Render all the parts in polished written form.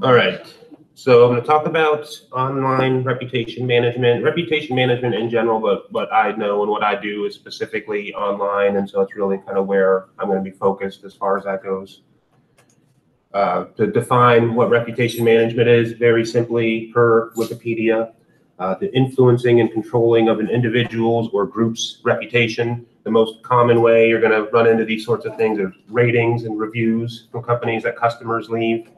All right. So I'm going to talk about online reputation management in general, but what I know and what I do is specifically online. And so it's really kind of where I'm going to be focused as far as that goes. To define what reputation management is, very simply per Wikipedia, the influencing and controlling of an individual's or group's reputation. The most common way you're going to run into these sorts of things are ratings and reviews from companies that customers leave.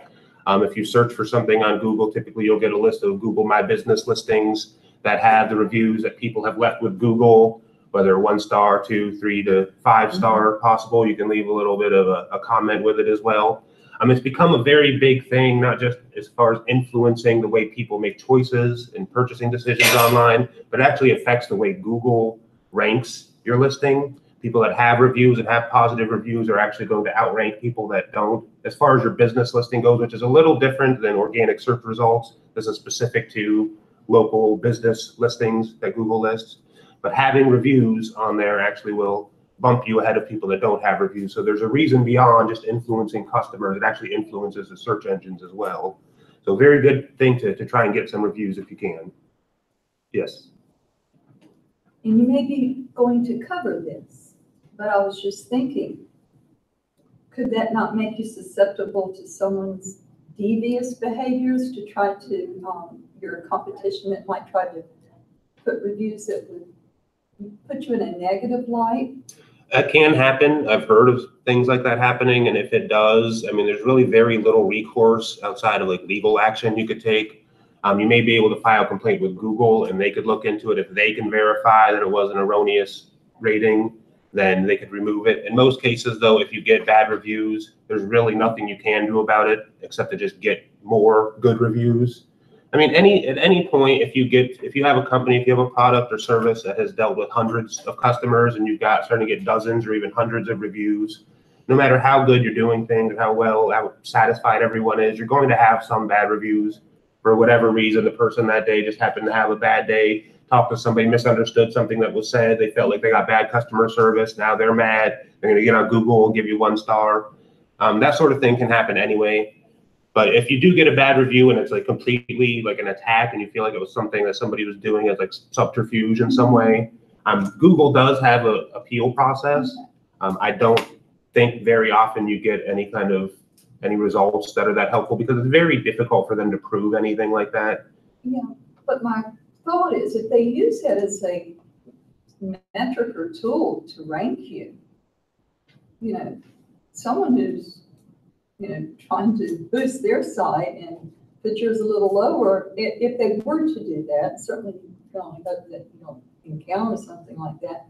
If you search for something on Google, typically you'll get a list of Google My Business listings that have the reviews that people have left with Google, whether 1 star, 2, 3 to 5 star possible. You can leave a little bit of a comment with it as well. It's become a very big thing, not just as far as influencing the way people make choices and purchasing decisions online, but it actually affects the way Google ranks your listing. People that have reviews and have positive reviews are actually going to outrank people that don't. As far as your business listing goes, which is a little different than organic search results, this is specific to local business listings that Google lists. But having reviews on there actually will bump you ahead of people that don't have reviews. So there's a reason beyond just influencing customers. It actually influences the search engines as well. So very good thing to try and get some reviews if you can. Yes. And you may be going to cover this, but I was just thinking, could that not make you susceptible to someone's devious behaviors to try to, your competition that might try to put reviews that would put you in a negative light? That can happen. I've heard of things like that happening. And if it does, I mean, there's really very little recourse outside of like legal action you could take. You may be able to file a complaint with Google and they could look into it. If they can verify that it was an erroneous rating, then they could remove it. In most cases, though, if you get bad reviews, there's really nothing you can do about it except to just get more good reviews. I mean, at any point, if you have a company, if you have a product or service that has dealt with hundreds of customers and you've got starting to get dozens or even hundreds of reviews, no matter how good you're doing things or how satisfied everyone is, you're going to have some bad reviews for whatever reason. The person that day just happened to have a bad day, talked to somebody, misunderstood something that was said. They felt like they got bad customer service. Now they're mad. They're going to get on Google and give you 1 star. That sort of thing can happen anyway. But if you do get a bad review and it's like completely like an attack and you feel like it was something that somebody was doing as like subterfuge in some way, Google does have an appeal process. I don't think very often you get any results that are that helpful because it's very difficult for them to prove anything like that. Yeah, but my thought is if they use that as a metric or tool to rank you, someone who's trying to boost their site and put yours a little lower, if they were to do that, certainly you can only hope that you don't encounter something like that.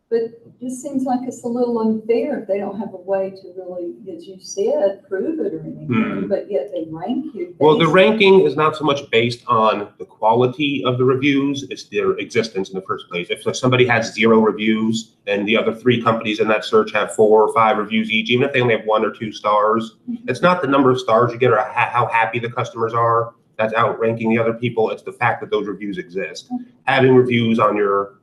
But it just seems like it's a little unfair if they don't have a way to really, as you said, prove it or anything, but yet they rank you. Well, the ranking is not so much based on the quality of the reviews, it's their existence in the first place. If somebody has 0 reviews and the other 3 companies in that search have 4 or 5 reviews each, even if they only have 1 or 2 stars, it's not the number of stars you get or how happy the customers are that's outranking the other people. It's the fact that those reviews exist. Having reviews on your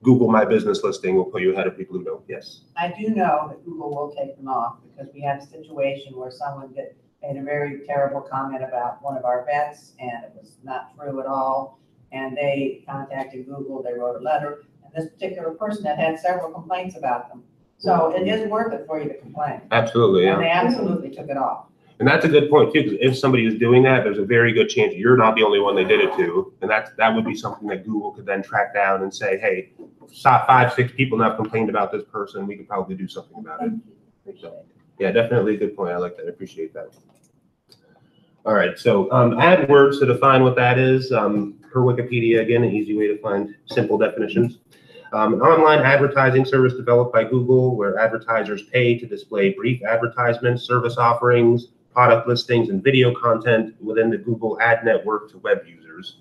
Google My Business listing will put you ahead of people who don't. Yes. I do know that Google will take them off because we had a situation where someone made a very terrible comment about one of our vets and it was not true at all. And they contacted Google, they wrote a letter, and this particular person had several complaints about them. So it is worth it for you to complain. Absolutely, yeah. And they absolutely took it off. And that's a good point too, because if somebody is doing that, there's a very good chance you're not the only one they did it to. And that would be something that Google could then track down and say, hey, 5, 6 people now have complained about this person. We could probably do something about it. So, yeah, definitely a good point. I like that. I appreciate that. All right. So AdWords, to define what that is, per Wikipedia, again, an easy way to find simple definitions. An online advertising service developed by Google where advertisers pay to display brief advertisements, service offerings, product listings, and video content within the Google ad network to web users.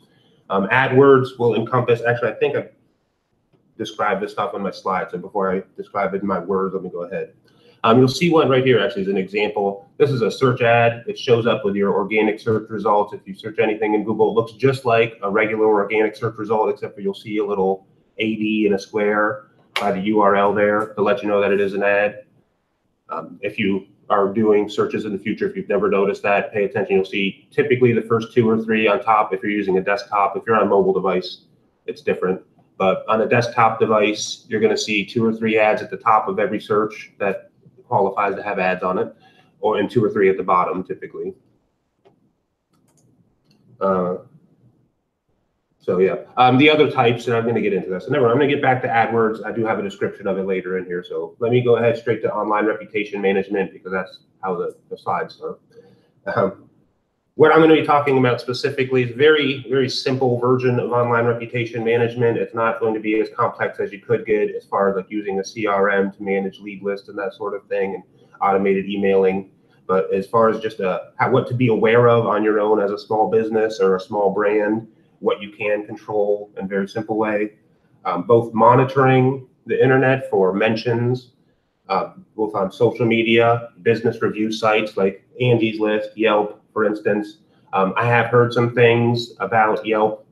AdWords will encompass, actually, I think I described this stuff on my slides. So before I describe it in my words, let me go ahead. You'll see one right here, actually, as an example. This is a search ad. It shows up with your organic search results. If you search anything in Google, it looks just like a regular organic search result, except for you'll see a little AD in a square by the URL there to let you know that it is an ad. If you are doing searches in the future, if you've never noticed that, pay attention. You'll see typically the first 2 or 3 on top if you're using a desktop. If you're on a mobile device, it's different. But on a desktop device, you're going to see 2 or 3 ads at the top of every search that qualifies to have ads on it, or in 2 or 3 at the bottom typically. So yeah, the other types, and I'm going to get into this. So never, I'm going to get back to AdWords. I do have a description of it later in here. So let me go ahead straight to online reputation management, because that's how the slides start. What I'm going to be talking about specifically is a very, very simple version of online reputation management. It's not going to be as complex as you could get as far as like using a CRM to manage lead lists and that sort of thing, and automated emailing. But as far as just what to be aware of on your own as a small business or a small brand, what you can control in a very simple way, both monitoring the internet for mentions, both on social media, business review sites like Angie's List, Yelp, for instance. I have heard some things about Yelp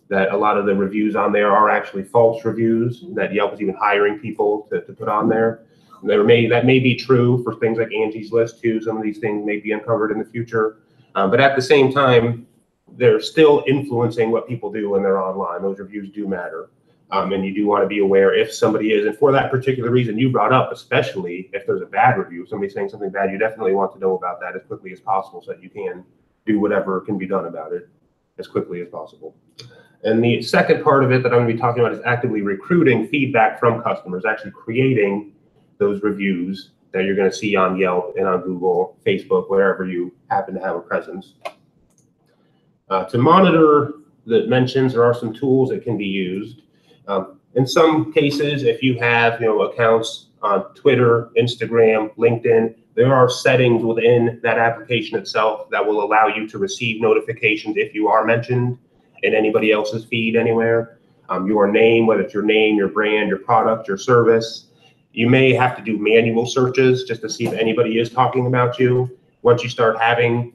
that a lot of the reviews on there are actually false reviews, that Yelp is even hiring people to put on there. That may be true for things like Angie's List too. Some of these things may be uncovered in the future, but at the same time, they're still influencing what people do when they're online. Those reviews do matter. And you do want to be aware if somebody is, and for that particular reason you brought up, especially if there's a bad review, somebody saying something bad, you definitely want to know about that as quickly as possible so that you can do whatever can be done about it as quickly as possible. And the second part of it that I'm going to be talking about is actively recruiting feedback from customers, actually creating those reviews that you're going to see on Yelp and on Google, Facebook, wherever you happen to have a presence. To monitor the mentions, there are some tools that can be used. In some cases, if you have accounts on Twitter, Instagram, LinkedIn, there are settings within that application itself that will allow you to receive notifications if you are mentioned in anybody else's feed anywhere. Your name, whether it's your name, your brand, your product, your service. You may have to do manual searches just to see if anybody is talking about you. Once you start having,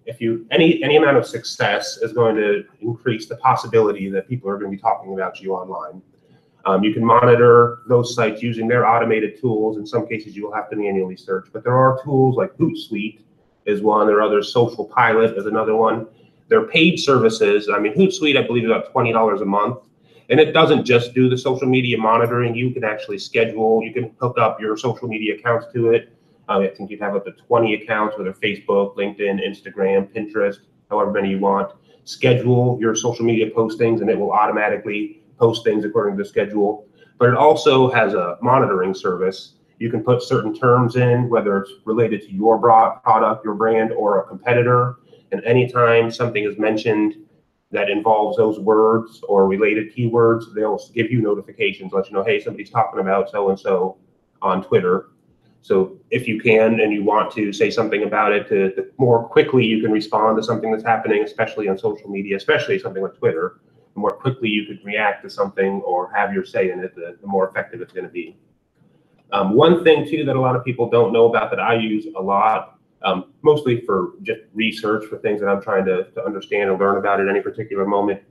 if you any amount of success is going to increase the possibility that people are going to be talking about you online. You can monitor those sites using their automated tools. In some cases, you will have to manually search, but there are tools like Hootsuite is one. There are others. Social Pilot is another one. They're paid services. I mean, Hootsuite, I believe, is about $20 a month. And it doesn't just do the social media monitoring. You can actually schedule, you can hook up your social media accounts to it. I think you'd have up to 20 accounts, whether Facebook, LinkedIn, Instagram, Pinterest, however many you want. Schedule your social media postings, and it will automatically post things according to the schedule. But it also has a monitoring service. You can put certain terms in, whether it's related to your product, your brand, or a competitor. And anytime something is mentioned that involves those words or related keywords, they'll give you notifications, let you know, hey, somebody's talking about so-and-so on Twitter. So if you can and you want to say something about it, the more quickly you can respond to something that's happening, especially on social media, especially something like Twitter, the more quickly you could react to something or have your say in it, the more effective it's going to be. One thing too that a lot of people don't know about that I use a lot, mostly for just research for things that I'm trying to understand and learn about at any particular moment.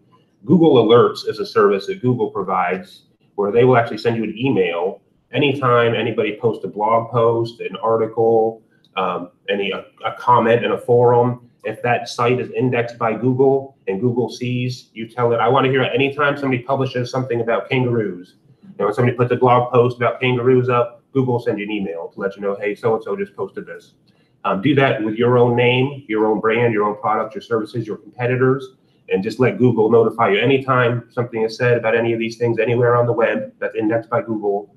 Google Alerts is a service that Google provides where they will actually send you an email anytime anybody posts a blog post, an article, a comment in a forum. If that site is indexed by Google and Google sees, you tell it, I want to hear it anytime somebody publishes something about kangaroos. When somebody puts a blog post about kangaroos up, Google will send you an email to let you know, hey, so-and-so just posted this. Do that with your own name, your own brand, your own product, your services, your competitors, and just let Google notify you anytime something is said about any of these things anywhere on the web that's indexed by Google.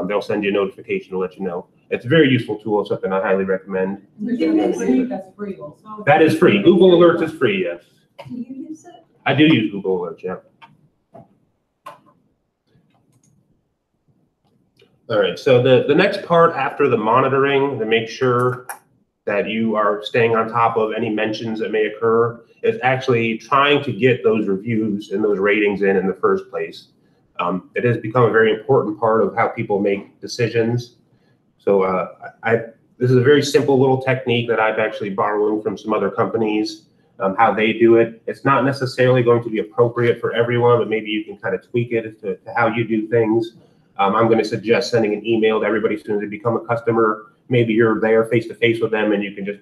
They'll send you a notification to let you know. It's a very useful tool. It's something I highly recommend. That's free also. That is free. Google Alerts is free, yes. Do you use it? I do use Google Alerts, yeah. All right, so the next part after the monitoring to make sure that you are staying on top of any mentions that may occur is actually trying to get those reviews and those ratings in the first place. It has become a very important part of how people make decisions. So this is a very simple little technique that I've actually borrowed from some other companies, how they do it. It's not necessarily going to be appropriate for everyone, but maybe you can kind of tweak it as to how you do things. I'm going to suggest sending an email to everybody as soon as they become a customer maybe you're there face to face with them and you can just,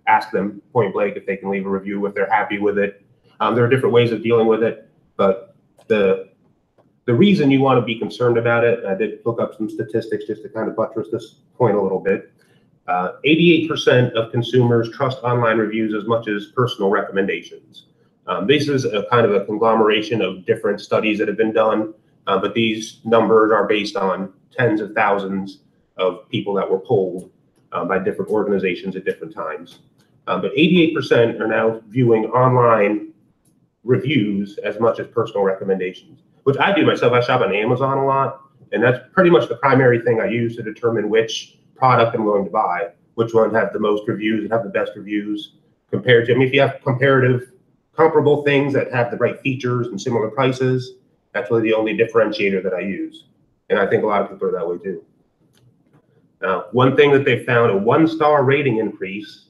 ask them point blank if they can leave a review, if they're happy with it. There are different ways of dealing with it, but the reason you want to be concerned about it, I did look up some statistics just to kind of buttress this point a little bit. 88% of consumers trust online reviews as much as personal recommendations. This is a kind of a conglomeration of different studies that have been done, but these numbers are based on tens of thousands of people that were polled by different organizations at different times. But 88% are now viewing online reviews as much as personal recommendations, which I do myself. I shop on Amazon a lot, and that's pretty much the primary thing I use to determine which product I'm going to buy, which one have the most reviews and have the best reviews compared to, if you have comparable things that have the right features and similar prices, that's really the only differentiator that I use. And I think a lot of people are that way too. Now, one thing that they found, a 1-star rating increase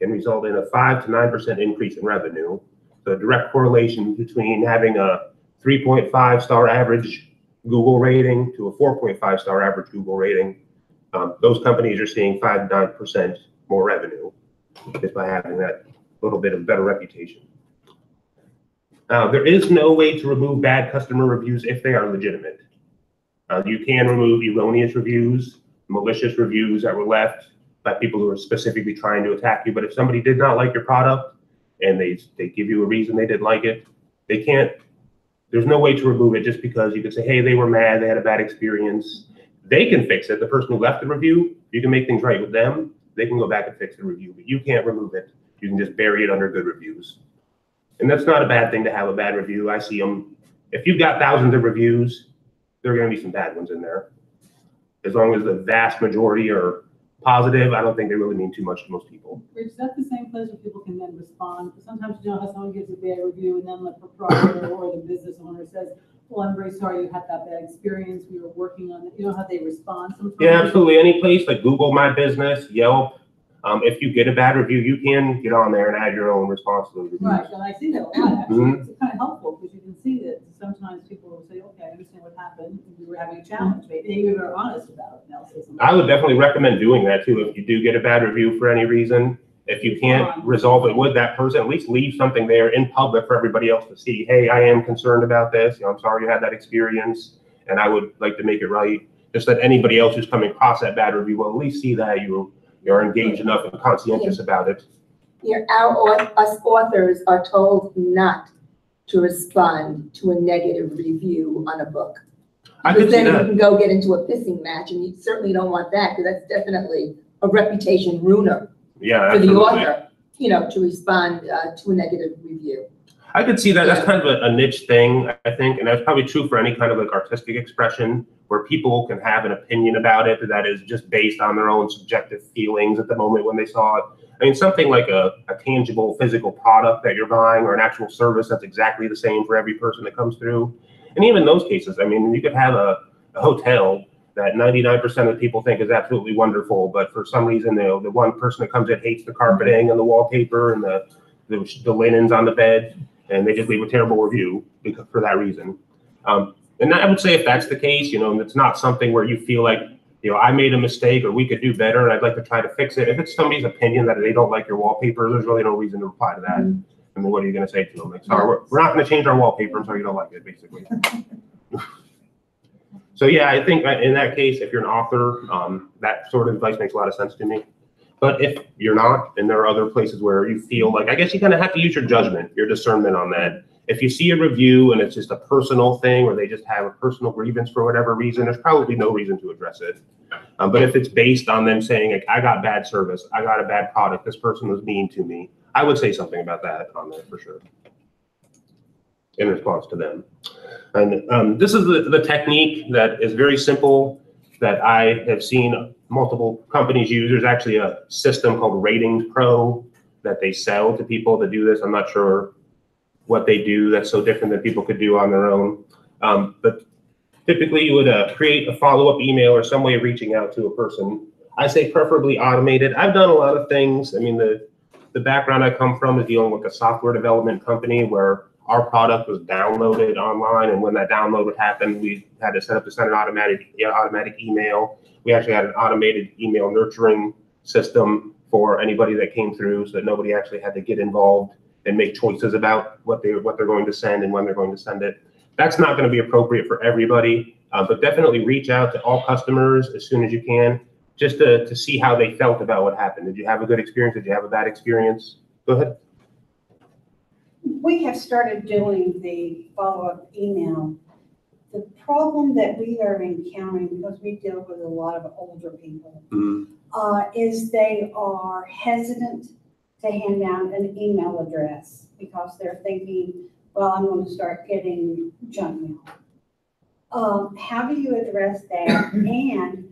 can result in a 5 to 9% increase in revenue. So a direct correlation between having a 3.5-star average Google rating to a 4.5-star average Google rating. Those companies are seeing 5 to 9% more revenue just by having that little bit of better reputation. Now, there is no way to remove bad customer reviews if they are legitimate. You can remove erroneous reviews, malicious reviews that were left by people who are specifically trying to attack you. But if somebody did not like your product and they give you a reason they didn't like it, there's no way to remove it just because you could say, hey, they were mad, they had a bad experience. They can fix it. The person who left the review, you can make things right with them. They can go back and fix the review, but you can't remove it. You can just bury it under good reviews. And that's not a bad thing to have a bad review. I see them. If you've got thousands of reviews, there are going to be some bad ones in there. As long as the vast majority are positive, I don't think they really mean too much to most people. Rich, is that the same place where people can then respond? Sometimes you know how someone gives a bad review and then the proprietor or the business owner says, well, I'm very sorry you had that bad experience. We were working on it. You know how they respond sometimes? Yeah, absolutely. Any place like Google My Business, Yelp, if you get a bad review, you can get on there and add your own response to the reviews. Right, and I see that a lot, actually. It's kind of helpful because you can see that sometimes people will say, okay, I understand what happened. We were having a challenge. Maybe you were honest about it. Now say something. I would definitely recommend doing that too. If you do get a bad review for any reason, if you can't resolve it with that person, at least leave something there in public for everybody else to see. Hey, I am concerned about this. I'm sorry you had that experience, and I would like to make it right. Just that anybody else who's coming across that bad review will at least see that you're engaged enough and conscientious about it. Yeah, us authors are told not to respond to a negative review on a book. Because then you can go get into a pissing match, and you certainly don't want that, because that's definitely a reputation ruiner. Yeah, for the author, to respond to a negative review. I could see that. That's kind of a niche thing, I think, and that's probably true for any kind of like artistic expression where people can have an opinion about it that is just based on their own subjective feelings at the moment when they saw it. I mean, something like a tangible physical product that you're buying or an actual service that's exactly the same for every person that comes through. And even in those cases, I mean, you could have a hotel that 99% of people think is absolutely wonderful, but for some reason, the one person that comes in hates the carpeting and the wallpaper and the linens on the bed, and they just leave a terrible review for that reason. And I would say if that's the case, it's not something where you feel like, I made a mistake or we could do better and I'd like to try to fix it. If it's somebody's opinion that they don't like your wallpaper, there's really no reason to reply to that. I mean, what are you going to say to them? Like, sorry, we're not going to change our wallpaper until you don't like it, basically. So yeah, I think in that case, if you're an author, that sort of advice makes a lot of sense to me. But if you're not, and there are other places where you feel like, I guess you kind of have to use your judgment, your discernment on that. If you see a review and it's just a personal thing, or they just have a personal grievance for whatever reason, there's probably no reason to address it. But if it's based on them saying, like, I got bad service, I got a bad product, this person was mean to me, I would say something about that on there for sure, in response to them. And this is the technique that is very simple that I have seen multiple companies use. There's actually a system called Ratings Pro that they sell to people to do this. I'm not sure what they do that's so different than people could do on their own. But typically you would create a follow-up email or some way of reaching out to a person. I say preferably automated. I've done a lot of things. I mean, the background I come from is dealing with a software development company where our product was downloaded online, and when that download would happen, we had to set up to send an automatic email. We actually had an automated email nurturing system for anybody that came through, so that nobody actually had to get involved and make choices about what they're going to send and when they're going to send it. That's not going to be appropriate for everybody, but definitely reach out to all customers as soon as you can, just to see how they felt about what happened. Did you have a good experience? Did you have a bad experience? Go ahead. We have started doing the follow-up email. The problem that we are encountering, because we deal with a lot of older people, is they are hesitant to hand out an email address because they're thinking, well, I'm going to start getting junk mail. How do you address that? And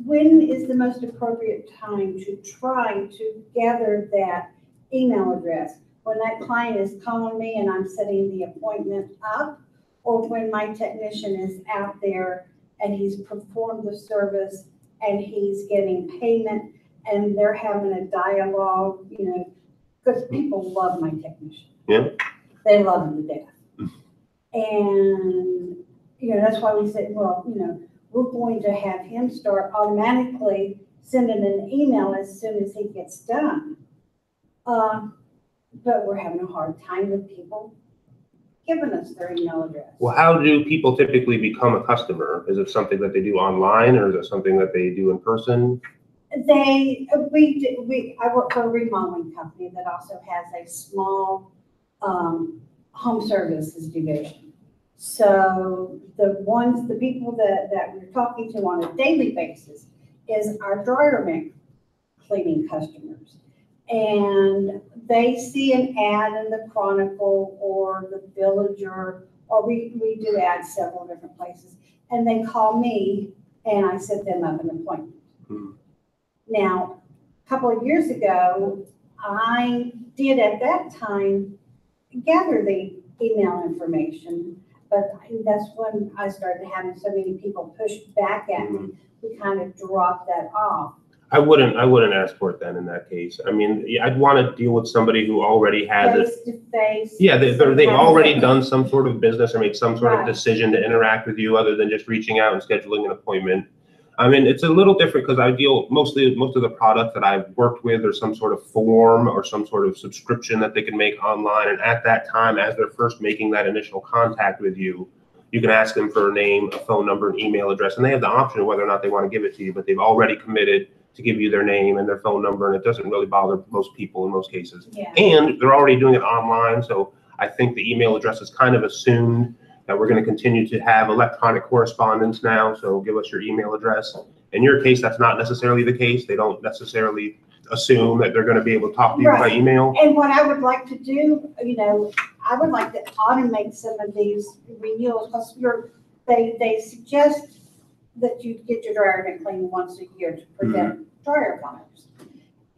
when is the most appropriate time to try to gather that email address? When that client is calling me and I'm setting the appointment up, or when my technician is out there and he's performed the service and he's getting payment and they're having a dialogue, you know, because people love my technician. Yeah. They love him to death. And, you know, that's why we said, well, you know, we're going to have him start automatically sending an email as soon as he gets done. But we're having a hard time with people giving us their email address. Well, how do people typically become a customer? Is it something that they do online, or is it something that they do in person? I work for a remodeling company that also has a small home services division. So the people that we're talking to on a daily basis is our dryer vent cleaning customers. And they see an ad in the Chronicle or the Villager, or we do ads several different places, and they call me and I set them up an appointment. Now, a couple of years ago, I did at that time gather the email information, but that's when I started having so many people push back at me. We kind of dropped that off. I wouldn't ask for it then in that case. I mean, I'd want to deal with somebody who already has it. Face to face. Yeah, they've already done some sort of business or made some sort of Right. decision to interact with you other than just reaching out and scheduling an appointment. I mean, it's a little different because I deal most of the products that I've worked with are some sort of form or some sort of subscription that they can make online. And at that time, as they're first making that initial contact with you, you can ask them for a name, a phone number, an email address, and they have the option of whether or not they want to give it to you, but they've already committed to give you their name and their phone number, and it doesn't really bother most people in most cases. Yeah. And they're already doing it online, so I think the email address is kind of assumed that we're going to continue to have electronic correspondence now, so give us your email address. In your case, that's not necessarily the case. They don't necessarily assume that they're going to be able to talk to you by email. And what I would like to do, you know, I would like to automate some of these renewals, because they suggest that you get your dryer vent cleaned once a year to prevent dryer fires.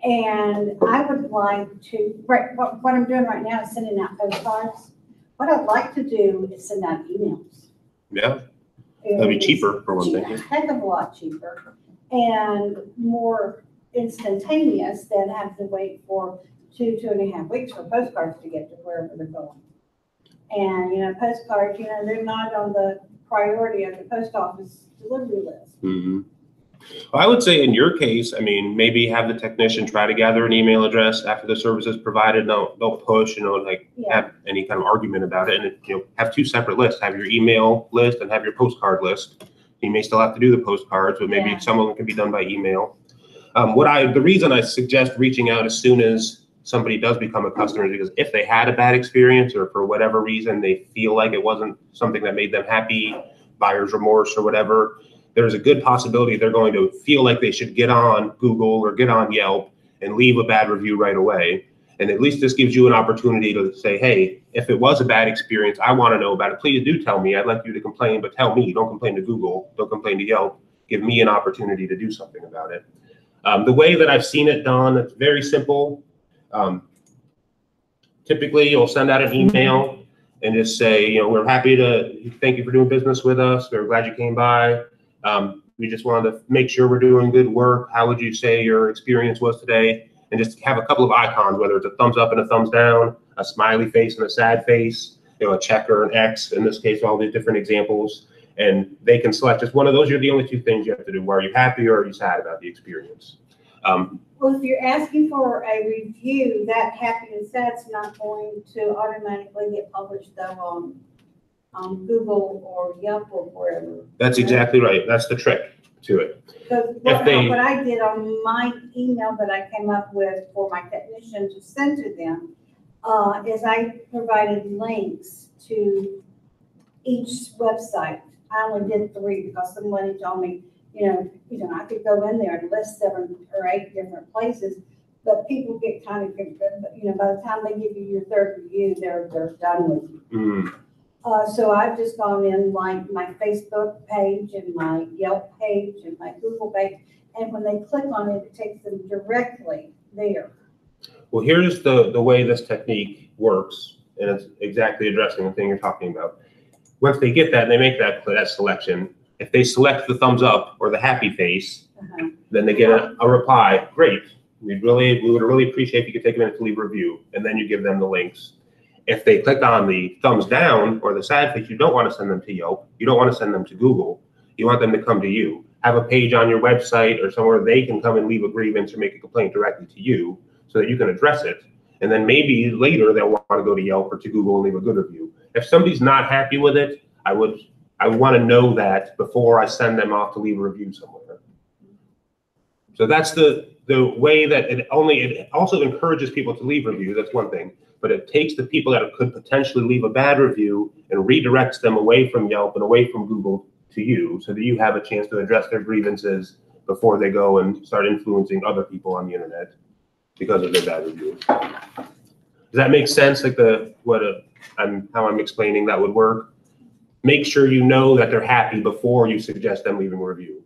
And I would like to, what I'm doing right now is sending out postcards. What I'd like to do is send out emails. Yeah, that'd be cheaper for one thing. A heck of a lot cheaper and more instantaneous than have to wait for 2.5 weeks for postcards to get to wherever they're going. And, you know, postcards, you know, they're not on the priority of the post office delivery list. Well, I would say in your case, I mean, maybe have the technician try to gather an email address after the service is provided. Don't push, you know, like have any kind of argument about it, and you know, have two separate lists. Have your email list and have your postcard list. You may still have to do the postcards, but maybe some of them can be done by email. The reason I suggest reaching out as soon as somebody does become a customer is because if they had a bad experience or for whatever reason they feel like it wasn't something that made them happy, buyer's remorse or whatever, there's a good possibility they're going to feel like they should get on Google or get on Yelp and leave a bad review right away. And at least this gives you an opportunity to say, hey, if it was a bad experience, I want to know about it. Please do tell me. I'd like you to complain, but tell me. Don't complain to Google. Don't complain to Yelp. Give me an opportunity to do something about it. The way that I've seen it done, it's very simple. Typically, you'll send out an email and just say, you know, we're happy to thank you for doing business with us. We're glad you came by. We just wanted to make sure we're doing good work. How would you say your experience was today? and just have a couple of icons, whether it's a thumbs up and a thumbs down, a smiley face and a sad face, a check or an X, in this case, all these different examples. And they can select just one of those. You're the only two things you have to do. Are you happy or are you sad about the experience? Well, if you're asking for a review, that happy and sad's not going to automatically get published though on Google or Yelp or wherever. That's exactly right. That's the trick to it. Because what I did on my email that I came up with for my technician to send to them is I provided links to each website. I only did 3 because somebody told me, I could go in there and list 7 or 8 different places, but people get kind of, by the time they give you your 3rd review, they're done with you. Mm. So I've just gone in like my Facebook page and my Yelp page and my Google page, and when they click on it, it takes them directly there. Well, here's the way this technique works, and it's exactly addressing the thing you're talking about. Once they get that and they make that selection, if they select the thumbs up or the happy face, then they get a reply. Great. We would really appreciate if you could take a minute to leave a review, and then you give them the links. If they click on the thumbs down or the sad face, you don't want to send them to Yelp. You don't want to send them to Google. You want them to come to you. Have a page on your website or somewhere they can come and leave a grievance or make a complaint directly to you so that you can address it. And then maybe later they'll want to go to Yelp or to Google and leave a good review. If somebody's not happy with it, I want to know that before I send them off to leave a review somewhere. So that's the way that it also encourages people to leave reviews. That's one thing, but it takes the people that could potentially leave a bad review and redirects them away from Yelp and away from Google to you, so that you have a chance to address their grievances before they go and start influencing other people on the internet because of their bad review. Does that make sense? Like how I'm explaining that would work? Make sure you know that they're happy before you suggest them leaving a review.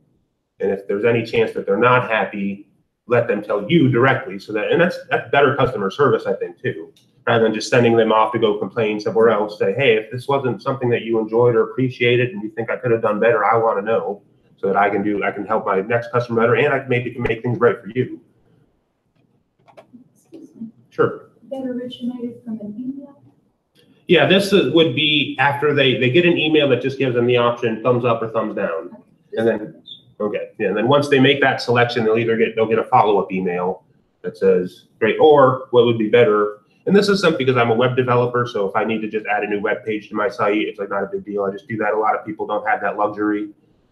And if there's any chance that they're not happy, let them tell you directly. And that's better customer service, I think, too, rather than just sending them off to go complain somewhere else. Say, hey, if this wasn't something that you enjoyed or appreciated and you think I could have done better, I want to know so that I can help my next customer better, and I maybe can make things right for you. Excuse me. Sure. That originated from an email? Yeah, this would be after they get an email that just gives them the option thumbs up or thumbs down. And then, and then once they make that selection, they'll get a follow-up email that says, great, or what would be better. And this is something because I'm a web developer, so if I need to just add a new web page to my site, it's like not a big deal. I just do that. A lot of people don't have that luxury.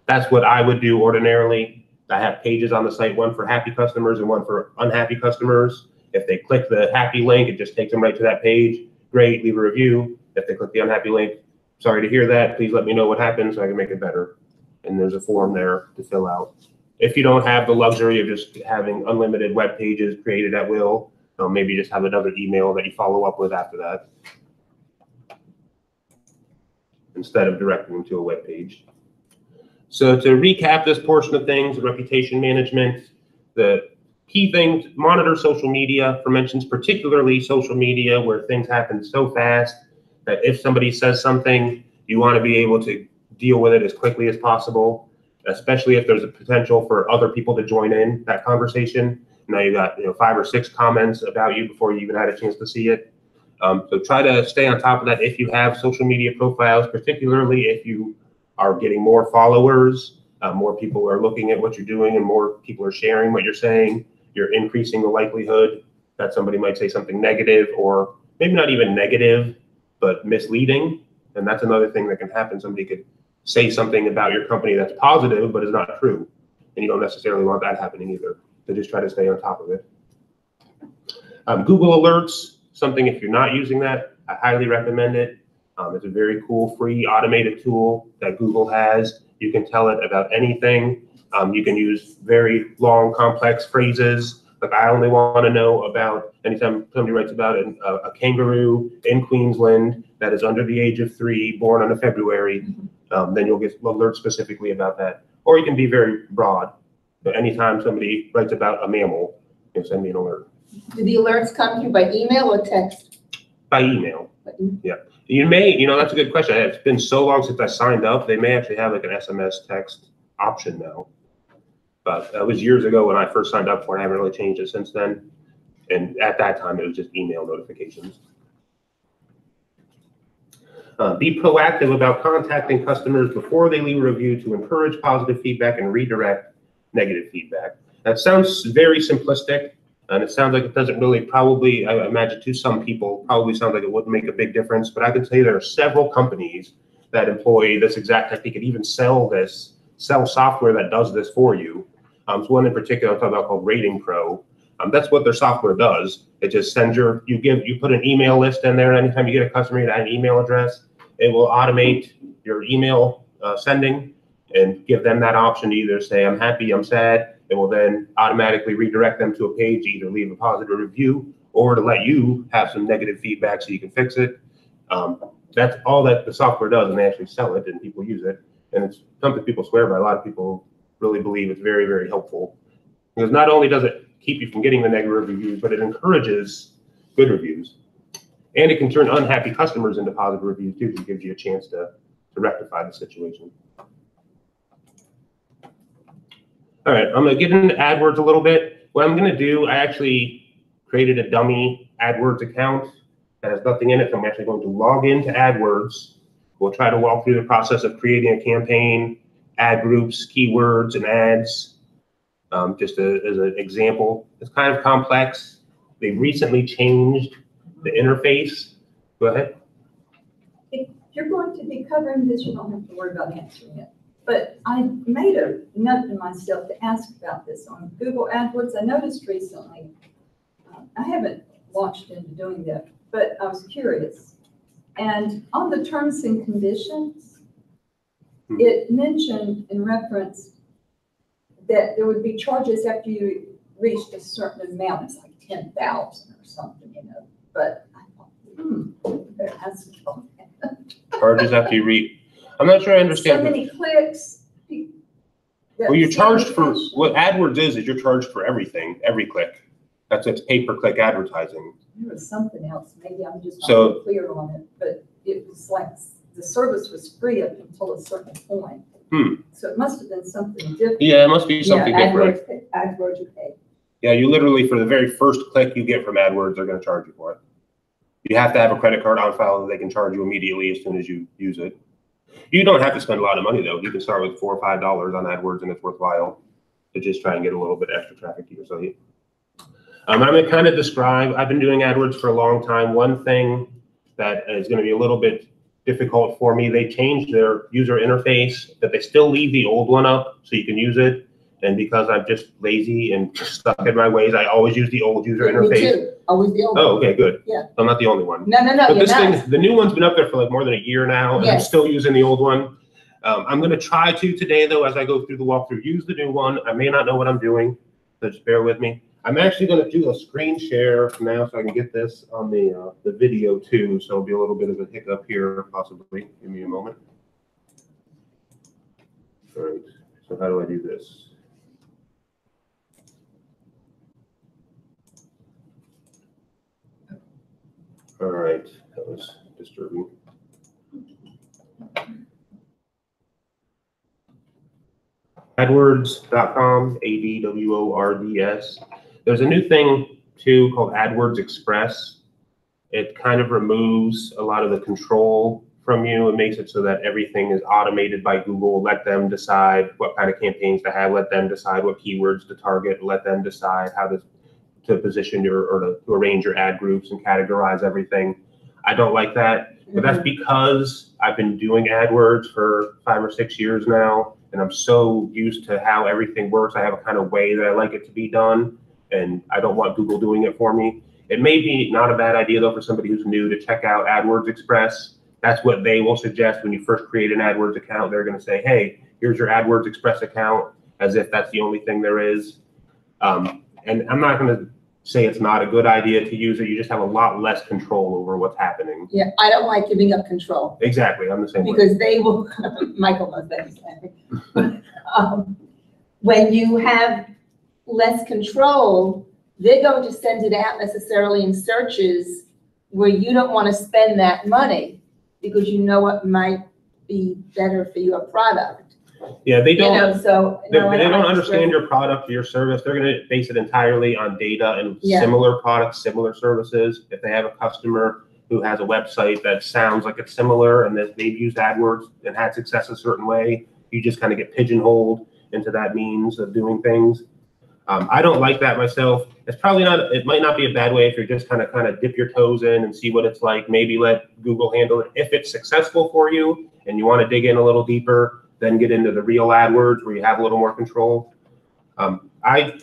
That's what I would do ordinarily. I have pages on the site, one for happy customers and one for unhappy customers. If they click the happy link, it just takes them right to that page. Great, leave a review. If they click the unhappy link, sorry to hear that. Please let me know what happened so I can make it better. And there's a form there to fill out. If you don't have the luxury of just having unlimited web pages created at will, maybe just have another email that you follow up with after that, instead of directing them to a web page. So to recap this portion of things, reputation management, the key things: monitor social media, for mentions, particularly social media where things happen so fast that if somebody says something, you want to be able to deal with it as quickly as possible, especially if there's a potential for other people to join in that conversation. Now you got 5 or 6 comments about you before you even had a chance to see it. So try to stay on top of that if you have social media profiles, particularly if you are getting more followers, more people are looking at what you're doing and more people are sharing what you're saying. You're increasing the likelihood that somebody might say something negative, or maybe not even negative, but misleading. And that's another thing that can happen. Somebody could say something about your company that's positive, but is not true. And you don't necessarily want that happening either. So just try to stay on top of it. Google Alerts, something if you're not using that, I highly recommend it. It's a very cool, free, automated tool that Google has. You can tell it about anything. You can use very long, complex phrases. Like, I only want to know about, anytime somebody writes about a kangaroo in Queensland that is under the age of 3, born on a February, then you'll get alerts specifically about that. Or you can be very broad. So anytime somebody writes about a mammal, you send me an alert. Do the alerts come through by email or text? By email. Yeah. You may, that's a good question. It's been so long since I signed up. They may actually have like an SMS text option now. But that was years ago when I first signed up for it. I haven't really changed it since then. And at that time, it was just email notifications. Be proactive about contacting customers before they leave a review to encourage positive feedback and redirect negative feedback. That sounds very simplistic, and it sounds like it doesn't really probably, I imagine to some people, probably sounds like it wouldn't make a big difference, but I can tell you there are several companies that employ this exact technique and even sell software that does this for you. So one in particular I'm talking about called Rating Pro. That's what their software does. It just sends you put an email list in there. Anytime you get a customer, you add an email address. It will automate your email sending and give them that option to either say, I'm happy, I'm sad. It will then automatically redirect them to a page to either leave a positive review or to let you have some negative feedback so you can fix it. That's all that the software does, and they actually sell it and people use it. And it's something people swear by. A lot of people really believe it's very, very helpful. Because not only does it keep you from getting the negative reviews, but it encourages good reviews. And it can turn unhappy customers into positive reviews too, because it gives you a chance to rectify the situation. All right, I'm gonna get into AdWords a little bit. What I'm gonna do, I actually created a dummy AdWords account that has nothing in it. So I'm actually going to log into AdWords. We'll try to walk through the process of creating a campaign, ad groups, keywords, and ads. Just as an example, it's kind of complex. They recently changed the interface. Go ahead. If you're going to be covering this, you don't have to worry about answering it. But I made a note to myself to ask about this on Google AdWords. I noticed recently, I haven't launched into doing that, but I was curious. And on the terms and conditions, it mentioned in reference that there would be charges after you reached a certain amount. It's like 10,000 or something, you know. But I thought, better ask about that. Charges after you reach. I'm not sure I understand. So many clicks. Well, you're charged for what AdWords is you're charged for everything, every click. That's its pay-per-click advertising. There was something else. Maybe I'm just not clear on it, but it was like the service was free up until a certain point. So it must have been something different. Yeah, it must be something different. AdWords you pay. Yeah, you literally, for the very first click you get from AdWords, they're going to charge you for it. You have to have a credit card on file that they can charge you immediately as soon as you use it. You don't have to spend a lot of money though. You can start with $4 or $5 on AdWords and it's worthwhile to just try and get a little bit extra traffic to your site. I'm going to kind of describe, I've been doing AdWords for a long time. One thing that is going to be a little bit difficult for me, they changed their user interface, but they still leave the old one up so you can use it. And because I'm just lazy and stuck in my ways, I always use the old user interface. Me too. Always the old one. Oh, okay, good. Yeah. I'm not the only one. No, But you're this not. thing, the new one's been up there for like more than a year now, and I'm still using the old one. I'm going to try to today, though, as I go through the walkthrough, use the new one. I may not know what I'm doing, so just bear with me. I'm actually going to do a screen share now so I can get this on the video too, so it'll be a little bit of a hiccup here, possibly. Give me a moment. All right, so how do I do this? All right, that was disturbing. AdWords.com, AdWords. There's a new thing too called AdWords Express. It kind of removes a lot of the control from you. It makes it so that everything is automated by Google. Let them decide what kind of campaigns to have. Let them decide what keywords to target. Let them decide how to position to arrange your ad groups and categorize everything. I don't like that, but that's because I've been doing AdWords for 5 or 6 years now, and I'm so used to how everything works. I have a kind of way that I like it to be done, and I don't want Google doing it for me. It may be not a bad idea though for somebody who's new to check out AdWords Express. That's what they will suggest when you first create an AdWords account. They're going to say, hey, here's your AdWords Express account, as if that's the only thing there is. And I'm not going to say it's not a good idea to use it. You just have a lot less control over what's happening. Yeah, I don't like giving up control. Exactly, I'm the same way. Because they will, Michael knows that. When you have less control, they're going to send it out necessarily in searches where you don't want to spend that money because you know what might be better for your product. Yeah, they You don't. know, so. They, no, I they don't understand. understand your product or your service. They're going to base it entirely on data and Yeah. similar products, similar services. If they have a customer who has a website that sounds like it's similar and that they've used AdWords and had success a certain way, you just kind of get pigeonholed into that means of doing things. I don't like that myself. It's probably not, it might not be a bad way if you're just kind of dip your toes in and see what it's like. Maybe let Google handle it. If it's successful for you and you want to dig in a little deeper, then get into the real AdWords where you have a little more control. I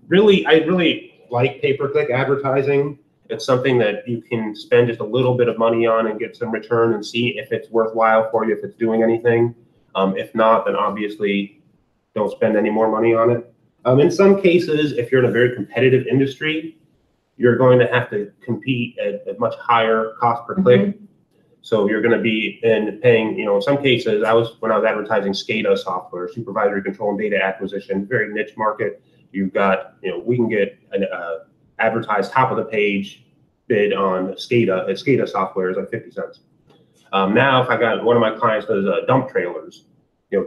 really like pay-per-click advertising. It's something that you can spend just a little bit of money on and get some return and see if it's worthwhile for you, if it's doing anything. If not, then obviously don't spend any more money on it. In some cases, if you're in a very competitive industry, you're going to have to compete at a much higher cost per click. So you're going to be paying, in some cases, when I was advertising SCADA software, supervisory control and data acquisition, very niche market. You've got, we can get an advertised top of the page bid on SCADA software is like 50 cents. Now, if I got one of my clients does dump trailers,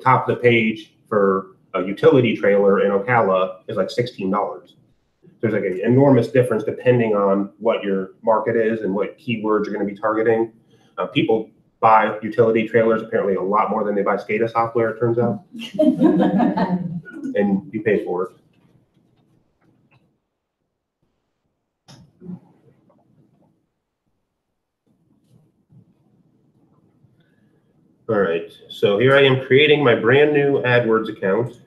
top of the page for a utility trailer in Ocala is like $16. There's like an enormous difference depending on what your market is and what keywords you're going to be targeting. People buy utility trailers apparently a lot more than they buy SCADA software, it turns out. And you pay for it. All right, so here I am creating my brand new AdWords account.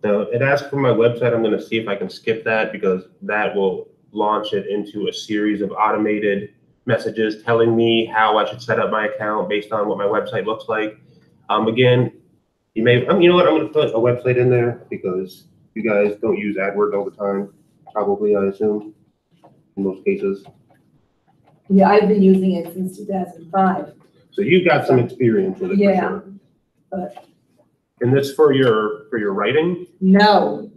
Now it asks for my website. I'm going to see if I can skip that because that will launch it into a series of automated messages telling me how I should set up my account based on what my website looks like. Again, you know what? I'm going to put a website in there because you guys don't use AdWords all the time, probably, I assume, in most cases. Yeah, I've been using it since 2005. So you've got some experience with it. Yeah, for sure. but And this for your writing? no.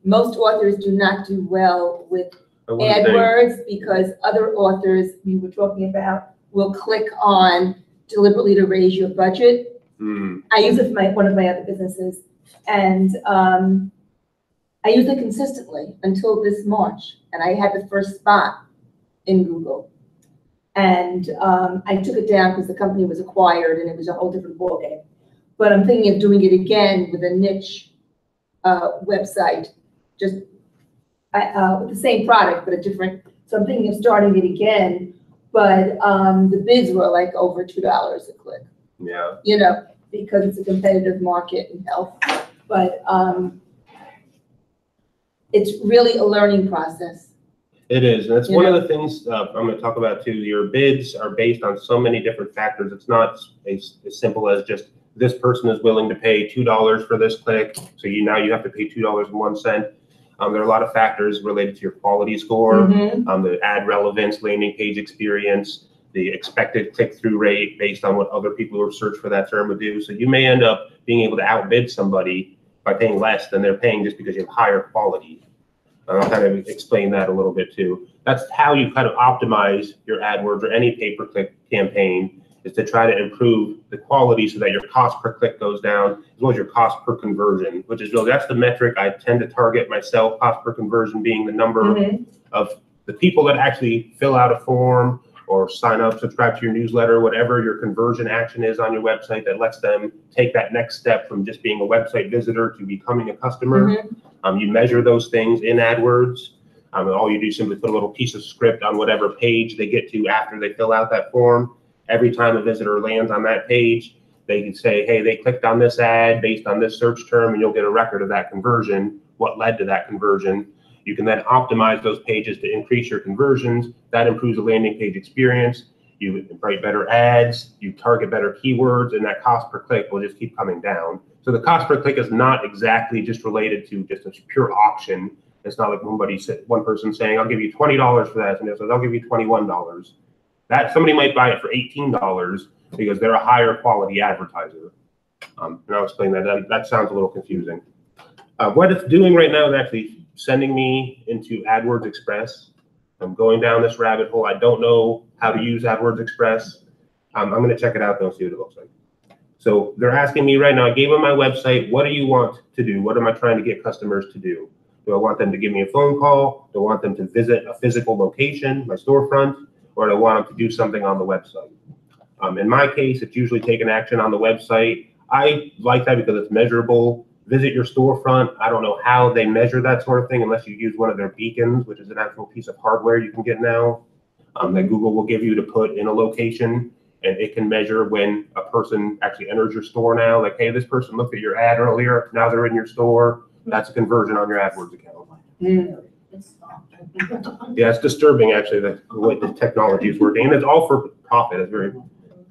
Most authors do not do well with AdWords because other authors we were talking about will click on deliberately to raise your budget. I use it for one of my other businesses, and I used it consistently until this March, and I had the first spot in Google. And I took it down because the company was acquired and it was a whole different ballgame. But I'm thinking of doing it again with a niche website, just with the same product, but a different. So I'm thinking of starting it again, but the bids were like over $2 a click. Yeah. Because it's a competitive market in health. But it's really a learning process. It is, and it's one of the things I'm going to talk about too. Your bids are based on so many different factors. It's not as simple as just this person is willing to pay $2 for this click, so now you have to pay $2.01. There are a lot of factors related to your quality score, the ad relevance, landing page experience, the expected click-through rate based on what other people who have searched for that term would do. So you may end up being able to outbid somebody by paying less than they're paying just because you have higher quality. I'll kind of explain that a little bit too. That's how you kind of optimize your AdWords or any pay-per-click campaign, is to try to improve the quality so that your cost per click goes down, as well as your cost per conversion, which is really, that's the metric I tend to target myself, cost per conversion being the number of the people that actually fill out a form or sign up, subscribe to your newsletter, whatever your conversion action is on your website that lets them take that next step from just being a website visitor to becoming a customer. You measure those things in AdWords. All you do is simply put a little piece of script on whatever page they get to after they fill out that form. Every time a visitor lands on that page, they can say, hey, they clicked on this ad based on this search term, and you'll get a record of that conversion, what led to that conversion. You can then optimize those pages to increase your conversions. That improves the landing page experience. You write better ads, you target better keywords, and that cost per click will just keep coming down. So the cost per click is not exactly just related to just a pure auction. It's not like one person saying, I'll give you $20 for that, and it says, I'll give you $21. That somebody might buy it for $18 because they're a higher quality advertiser. And I'll explain that. That sounds a little confusing. What it's doing right now is actually sending me into AdWords Express. I'm going down this rabbit hole. I don't know how to use AdWords Express. I'm going to check it out though and see what it looks like. So they're asking me right now, I gave them my website. What do you want to do? What am I trying to get customers to do? Do I want them to give me a phone call? Do I want them to visit a physical location, my storefront, or do I want them to do something on the website? In my case, it's usually taking action on the website. I like that because it's measurable. Visit your storefront. I don't know how they measure that sort of thing unless you use one of their beacons, which is an actual piece of hardware you can get now that Google will give you to put in a location. And it can measure when a person actually enters your store now. Like, hey, this person looked at your ad earlier. Now they're in your store. That's a conversion on your AdWords account. Yeah, it's disturbing actually the way the technology is working. And it's all for profit. It's very,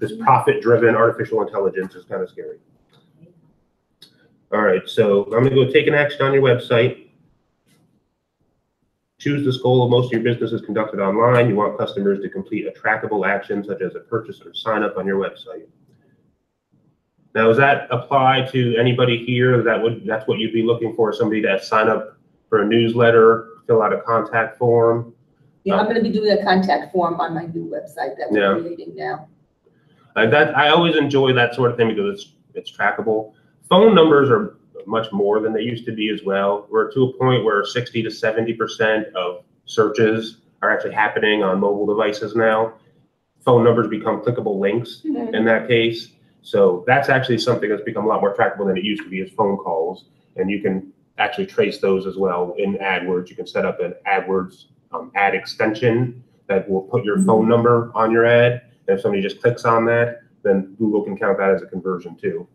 this profit-driven artificial intelligence is kind of scary. All right, so I'm gonna go take an action on your website. Choose this goal. Most of your business is conducted online. You want customers to complete a trackable action such as a purchase or sign up on your website. Now, does that apply to anybody here? That's what you'd be looking for, somebody to sign up for a newsletter, fill out a contact form? Yeah, I'm going to be doing a contact form on my new website that we're creating now. I always enjoy that sort of thing because it's trackable. Phone numbers are much more than they used to be as well. We're to a point where 60 to 70% of searches are actually happening on mobile devices now. Phone numbers become clickable links in that case. So that's actually something that's become a lot more trackable than it used to be, is phone calls. And you can actually trace those as well in AdWords. You can set up an AdWords ad extension that will put your phone number on your ad. And if somebody just clicks on that, then Google can count that as a conversion too.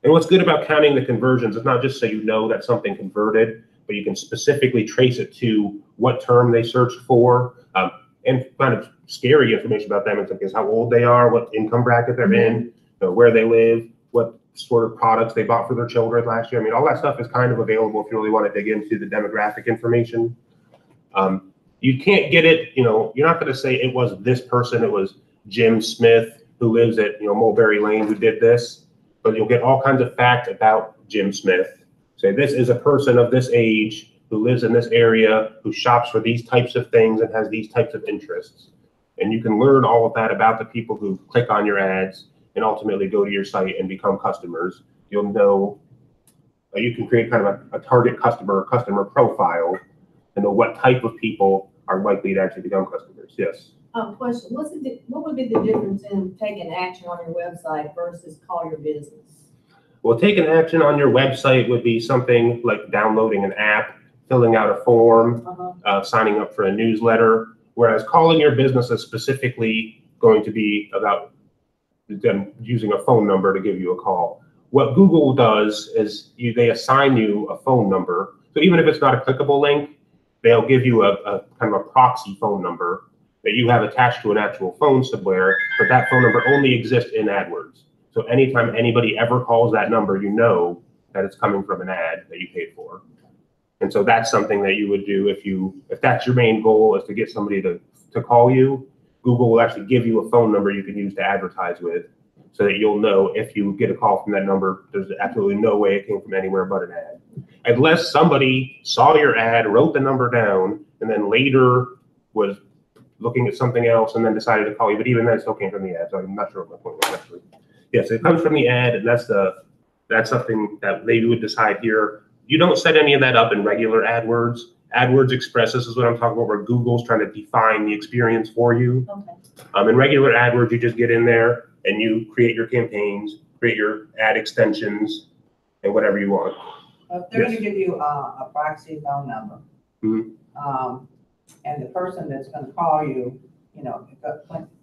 And what's good about counting the conversions, it's not just so you know that something converted, but you can specifically trace it to what term they searched for, and kind of scary information about them in some cases, how old they are, what income bracket they're in, where they live, what sort of products they bought for their children last year. I mean, all that stuff is kind of available if you really want to dig into the demographic information. You can't get it, you're not going to say it was this person, it was Jim Smith who lives at, Mulberry Lane who did this. But you'll get all kinds of facts about Jim Smith. Say this is a person of this age who lives in this area, who shops for these types of things and has these types of interests. And you can learn all of that about the people who click on your ads and ultimately go to your site and become customers. You'll know, you can create kind of a target customer profile and know what type of people are likely to actually become customers. Yes. Question, what would be the difference in taking action on your website versus call your business? Well, taking action on your website would be something like downloading an app, filling out a form, signing up for a newsletter, whereas calling your business is specifically going to be about them using a phone number to give you a call. What Google does is they assign you a phone number. So even if it's not a clickable link, they'll give you a kind of a proxy phone number that you have attached to an actual phone somewhere, but that phone number only exists in AdWords. So anytime anybody ever calls that number, you know that it's coming from an ad that you paid for. And so that's something that you would do if that's your main goal, is to get somebody to call you. Google will actually give you a phone number you can use to advertise with, so that you'll know if you get a call from that number, there's absolutely no way it came from anywhere but an ad. Unless somebody saw your ad, wrote the number down, and then later was looking at something else and then decided to call you. But even then, it still came from the ad. So I'm not sure what my point was actually. Yes, it comes from the ad, and that's something that they would decide here. You don't set any of that up in regular AdWords. AdWords Express, this is what I'm talking about, where Google's trying to define the experience for you. Okay. In regular AdWords, you just get in there and you create your campaigns, create your ad extensions, and whatever you want. If they're going to give you a proxy phone number, and the person that's going to call you,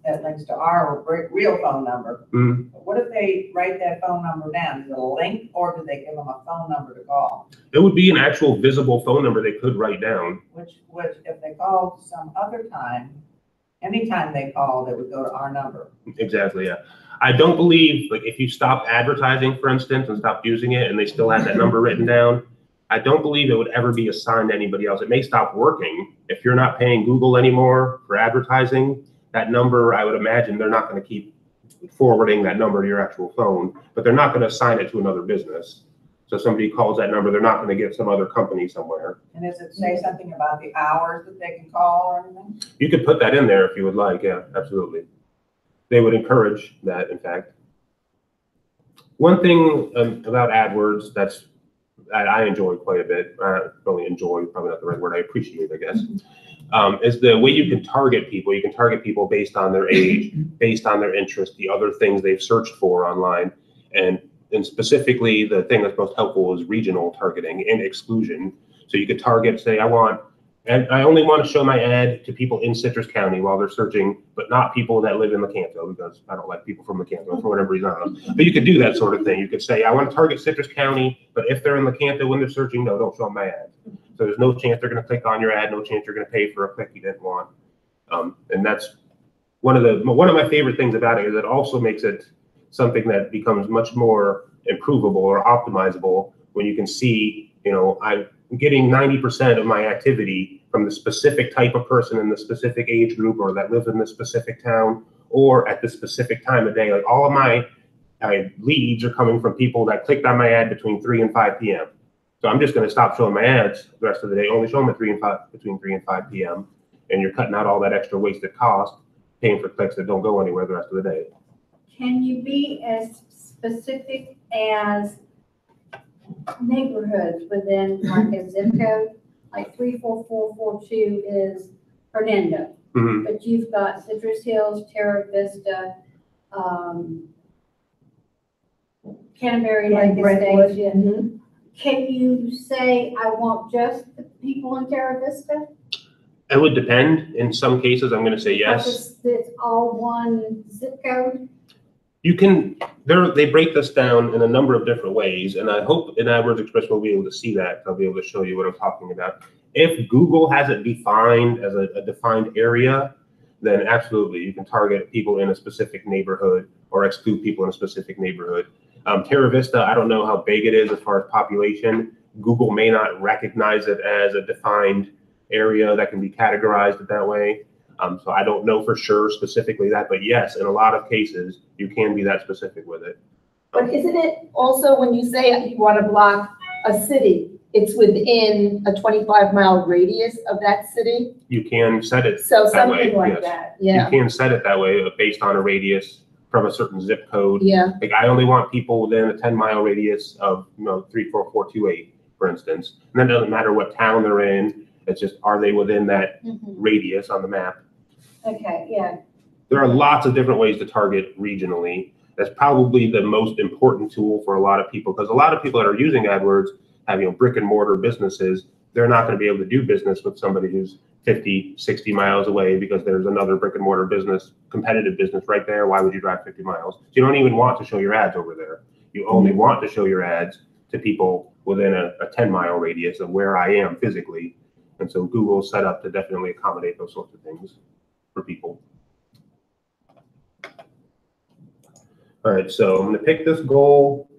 that links to our real phone number. What if they write that phone number down? Is it a link, or do they give them a phone number to call? It would be an actual visible phone number they could write down. Which if they called some other time, anytime they called, it would go to our number. Exactly, yeah. I don't believe, like, if you stop advertising, for instance, and stopped using it, and they still had that number written down, I don't believe it would ever be assigned to anybody else. It may stop working. If you're not paying Google anymore for advertising, that number, I would imagine they're not going to keep forwarding that number to your actual phone, but they're not going to assign it to another business. So if somebody calls that number, they're not going to get some other company somewhere. And does it say something about the hours that they can call or anything? You could put that in there if you would like, yeah, absolutely. they would encourage that, in fact. One thing about AdWords that I enjoy quite a bit, really enjoy, probably not the right word, I appreciate, I guess, is the way you can target people. You can target people based on their age, based on their interest, the other things they've searched for online. And specifically, the thing that's most helpful is regional targeting and exclusion. So you could target, say, I only want to show my ad to people in Citrus County while they're searching, but not people that live in Lecanto, because I don't like people from Lecanto for whatever reason. I don't know. But you could do that sort of thing. You could say, I want to target Citrus County, but if they're in Lecanto when they're searching, no, don't show them my ad. So there's no chance they're going to click on your ad, no chance you're going to pay for a click you didn't want. And that's one of my favorite things about it, is it also makes it something that becomes much more improvable or optimizable when you can see, I'm getting 90% of my activity from the specific type of person in the specific age group, or that lives in the specific town, or at the specific time of day. Like all of my leads are coming from people that clicked on my ad between 3 and 5 p.m. So I'm just going to stop showing my ads the rest of the day, only show them at between 3 and 5 p.m. And you're cutting out all that extra wasted cost, paying for clicks that don't go anywhere the rest of the day. Can you be as specific as neighborhoods within like a zip code? Like 34442 is Hernando, but you've got Citrus Hills, Terra Vista, Canterbury Lake Estates. Can you say, I want just the people in Terra Vista? It would depend. In some cases, I'm going to say yes. It's all one zip code? You can, they break this down in a number of different ways, and I hope in AdWords Express we'll be able to see that. I'll be able to show you what I'm talking about. If Google has it defined as a defined area, then absolutely you can target people in a specific neighborhood or exclude people in a specific neighborhood. Terra Vista, I don't know how big it is as far as population. Google may not recognize it as a defined area that can be categorized that way. So I don't know for sure specifically that, but yes, in a lot of cases, you can be that specific with it. But isn't it also when you say you want to block a city, it's within a 25-mile radius of that city? You can set it so that way, something like yes. that, yeah. You can set it that way based on a radius from a certain zip code. Yeah. Like I only want people within a 10-mile radius of 34428, for instance. And then it doesn't matter what town they're in. It's just, are they within that radius on the map? Okay, yeah. There are lots of different ways to target regionally. That's probably the most important tool for a lot of people, because a lot of people that are using AdWords have brick and mortar businesses. They're not going to be able to do business with somebody who's 50, 60 miles away because there's another brick and mortar business, competitive business right there. Why would you drive 50 miles? So you don't even want to show your ads over there. You only want to show your ads to people within a 10-mile radius of where I am physically. And so Google's set up to definitely accommodate those sorts of things for people. All right, so I'm going to pick this goal.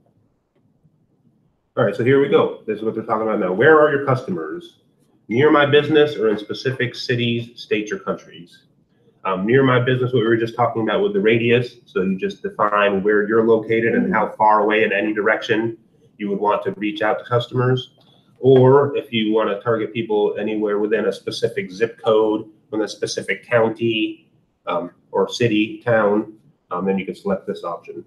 All right, so here we go. This is what they're talking about now. Where are your customers? Near my business or in specific cities, states, or countries? Near my business, what we were just talking about with the radius. So you just define where you're located and how far away in any direction you would want to reach out to customers. Or if you want to target people anywhere within a specific zip code, within a specific county or city, town, then you can select this option.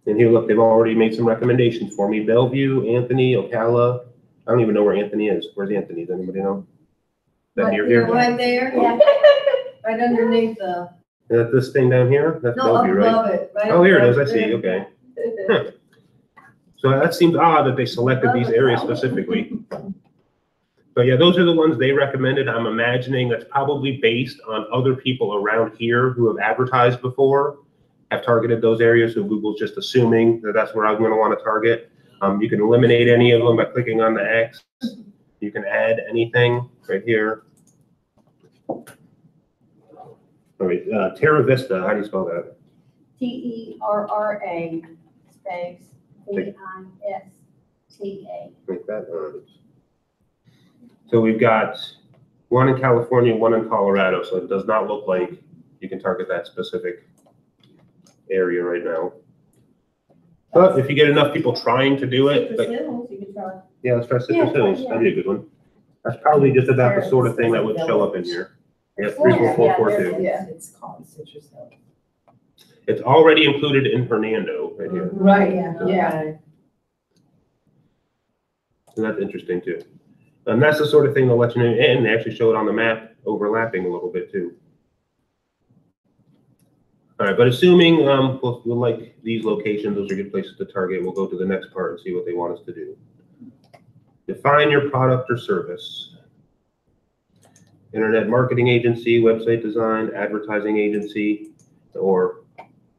And here, look, they've already made some recommendations for me. Bellevue, Anthony, Ocala. I don't even know where Anthony is. Where's Anthony? Does anybody know? That near here? Right there, yeah. Right underneath the. Is that this thing down here? That's No, Bellevue, right? above it. Right Oh, here it is. I above see. it. Okay. Huh. So that seems odd that they selected these areas specifically. But yeah, those are the ones they recommended. I'm imagining that's probably based on other people around here who have advertised before, have targeted those areas. So Google's just assuming that that's where I'm going to want to target. You can eliminate any of them by clicking on the X. You can add anything right here. All right, Terra Vista, how do you spell that? TERRA space VISTA. Like that. So we've got one in California, one in Colorado. So it does not look like you can target that specific area right now. But if you get enough people trying to do it, like, yeah, let's try Citrus Hills. That'd be a good one. That's probably just about the sort of thing that would show up in here. Yeah, 34442. Yeah, it's called Citrus Hill. It's already included in Hernando right here. Right, yeah. So that's interesting too. And that's the sort of thing they'll let you know, and they actually show it on the map overlapping a little bit too. All right, but assuming we'll like these locations, those are good places to target, we'll go to the next part and see what they want us to do. Define your product or service. Internet marketing agency, website design, advertising agency, or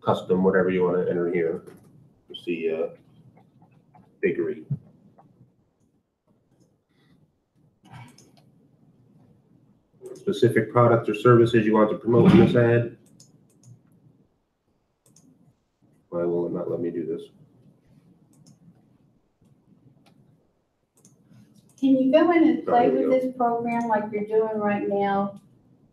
custom, whatever you want to enter here. You see bakery. Specific products or services you want to promote in this ad. Why will it not let me do this? Can you go in and play There we with go. this program like you're doing right now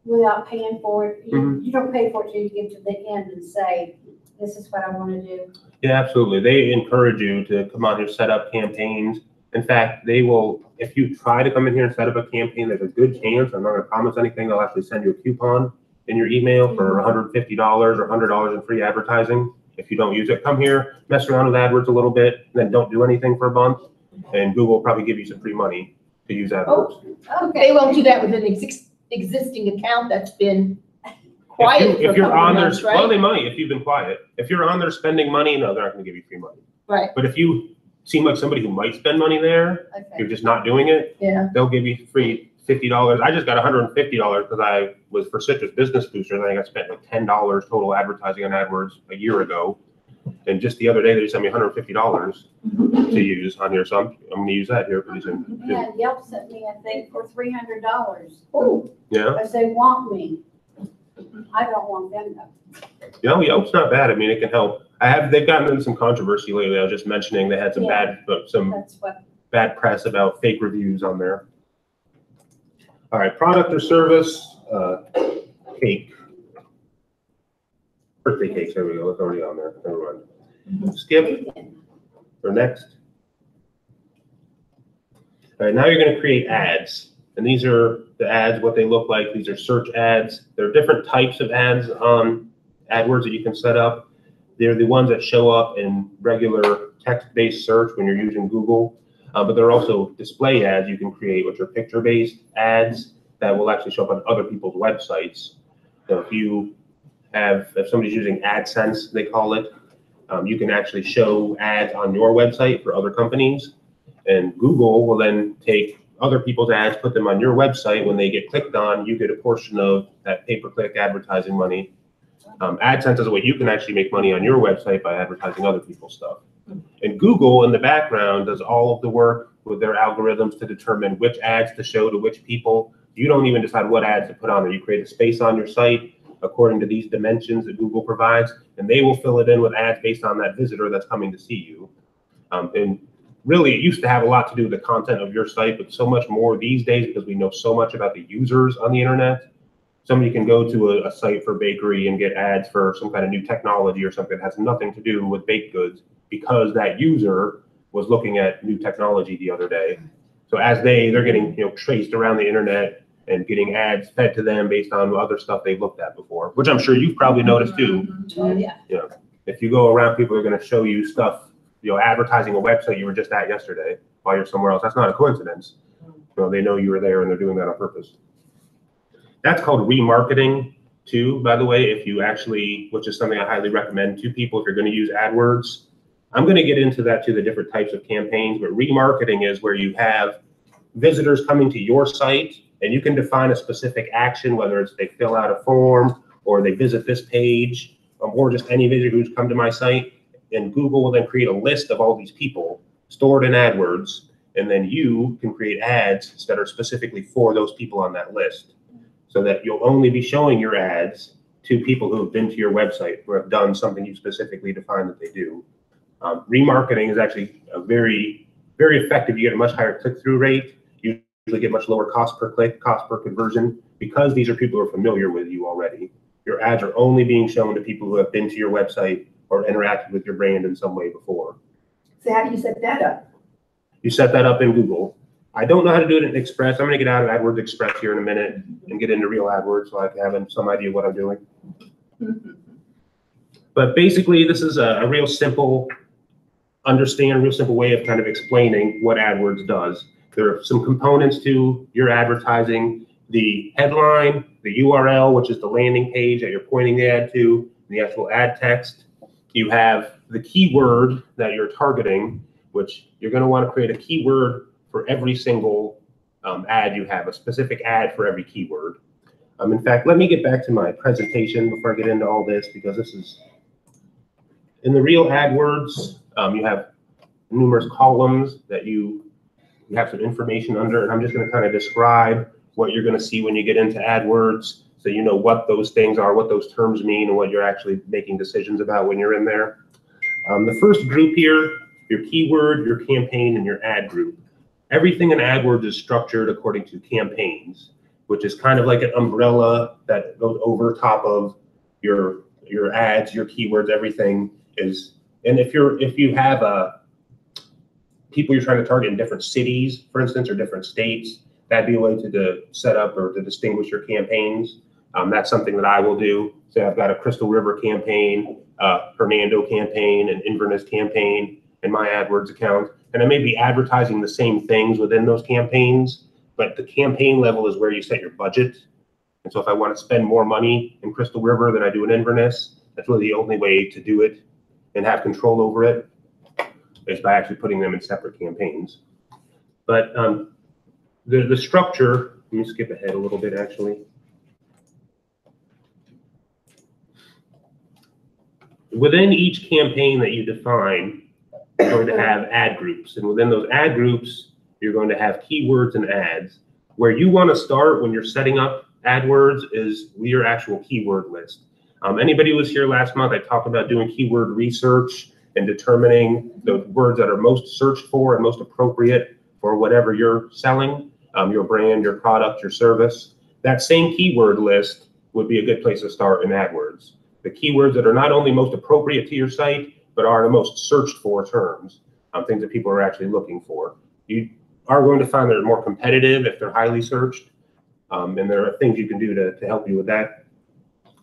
without paying for it? You don't pay for it till you get to the end and say, this is what I want to do. Yeah, absolutely. They encourage you to come on here, set up campaigns. In fact, they will, if you try to come in here and set up a campaign, there's a good chance, I'm not going to promise anything, they'll actually send you a coupon in your email for $150 or $100 in free advertising. If you don't use it, come here, mess around with AdWords a little bit, then don't do anything for a month, and Google will probably give you some free money to use AdWords. They won't do that with an existing account that's been quiet If for a you're couple on there, months, right? well, they might if you've been quiet. If you're on there spending money, no, they're not going to give you free money. Right, But if you seem like somebody who might spend money there, Okay. you're just not doing it, yeah. they'll give you free $50. I just got $150 because I was for Citrus Business Boosters. I think I spent like $10 total advertising on AdWords a year ago. And just the other day, they sent me $150 to use on here. So I'm going to use that here pretty soon. Yeah, Yelp sent me, I think, for $300. Oh, Yeah. Because they want me. I don't want them though. You know, Yelp's not bad. I mean, it can help. They've gotten into some controversy lately. I was just mentioning they had some That's what, bad press about fake reviews on there. All right, product or service, cake. Birthday cakes, there we go, it's already on there, never mind. Skip, or next. All right, now you're gonna create ads. And these are the ads, what they look like. These are search ads. There are different types of ads on AdWords that you can set up. They're the ones that show up in regular text-based search when you're using Google. But there are also display ads you can create, which are picture-based ads that will actually show up on other people's websites. So if somebody's using AdSense, they call it, you can actually show ads on your website for other companies. And Google will then take other people's ads, put them on your website. When they get clicked on, you get a portion of that pay-per-click advertising money. AdSense is a way you can actually make money on your website by advertising other people's stuff. And Google in the background does all of the work with their algorithms to determine which ads to show to which people. You don't even decide what ads to put on there. You create a space on your site according to these dimensions that Google provides, and they will fill it in with ads based on that visitor that's coming to see you. And really, it used to have a lot to do with the content of your site, but so much more these days because we know so much about the users on the internet. Somebody can go to a site for bakery and get ads for some kind of new technology or something that has nothing to do with baked goods because that user was looking at new technology the other day. So as they're getting traced around the internet and getting ads fed to them based on other stuff they've looked at before, which I'm sure you've probably noticed too. yeah. If you go around, people are going to show you stuff, advertising a website you were just at yesterday while you're somewhere else. That's not a coincidence. They know you were there and they're doing that on purpose. That's called remarketing too, by the way, which is something I highly recommend to people if you're going to use AdWords. I'm going to get into that too, the different types of campaigns, but remarketing is where you have visitors coming to your site and you can define a specific action, whether it's they fill out a form or they visit this page or just any visitor who's come to my site. And Google will then create a list of all these people stored in AdWords, and then you can create ads that are specifically for those people on that list so that you'll only be showing your ads to people who have been to your website, who have done something you specifically defined that they do. Remarketing is actually a very, very effective. You get a much higher click-through rate. You usually get much lower cost per click, cost per conversion, because these are people who are familiar with you already. Your ads are only being shown to people who have been to your website or interacted with your brand in some way before. So how do you set that up? You set that up in Google. I don't know how to do it in Express. I'm gonna get out of AdWords Express here in a minute and get into real AdWords so I can have some idea what I'm doing. But basically, this is a real simple way of kind of explaining what AdWords does. There are some components to your advertising: the headline, the URL, which is the landing page that you're pointing the ad to, the actual ad text. You have the keyword that you're targeting, which you're going to want to create a keyword for every single ad you have, a specific ad for every keyword. In fact, let me get back to my presentation before I get into all this, because this is, in the real AdWords, you have numerous columns that you have some information under, and I'm just going to kind of describe what you're going to see when you get into AdWords, so you know what those things are, what those terms mean, and what you're actually making decisions about when you're in there. The first group here, your keyword, your campaign, and your ad group. Everything in AdWords is structured according to campaigns, which is kind of like an umbrella that goes over top of your ads, your keywords, everything is. And if you have people you're trying to target in different cities, for instance, or different states, that'd be a way to set up or to distinguish your campaigns. That's something that I will do. Say I've got a Crystal River campaign, Hernando campaign, an Inverness campaign in my AdWords account. And I may be advertising the same things within those campaigns, but the campaign level is where you set your budget. And so if I want to spend more money in Crystal River than I do in Inverness, that's really the only way to do it and have control over it, is by actually putting them in separate campaigns. But the structure, let me skip ahead a little bit actually. Within each campaign that you define, you're going to have ad groups. And within those ad groups, you're going to have keywords and ads. Where you want to start when you're setting up AdWords is your actual keyword list. Anybody who was here last month, I talked about doing keyword research and determining the words that are most searched for and most appropriate for whatever you're selling, your brand, your product, your service. That same keyword list would be a good place to start in AdWords. The keywords that are not only most appropriate to your site, but are the most searched for terms, things that people are actually looking for. You are going to find they're more competitive if they're highly searched, and there are things you can do to help you with that.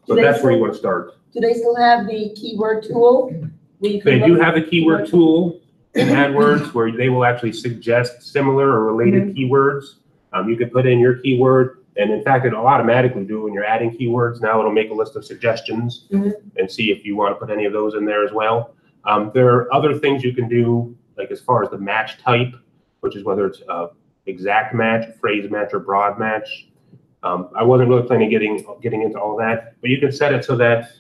So that's where you want to start. Do they still have the keyword tool? They do have a keyword tool in AdWords where they will actually suggest similar or related keywords. You can put in your keyword, and in fact, it'll automatically do it when you're adding keywords. Now it'll make a list of suggestions and see if you want to put any of those in there as well. There are other things you can do, like as far as the match type, which is whether it's exact match, phrase match, or broad match. I wasn't really planning getting into all that, but you can set it so that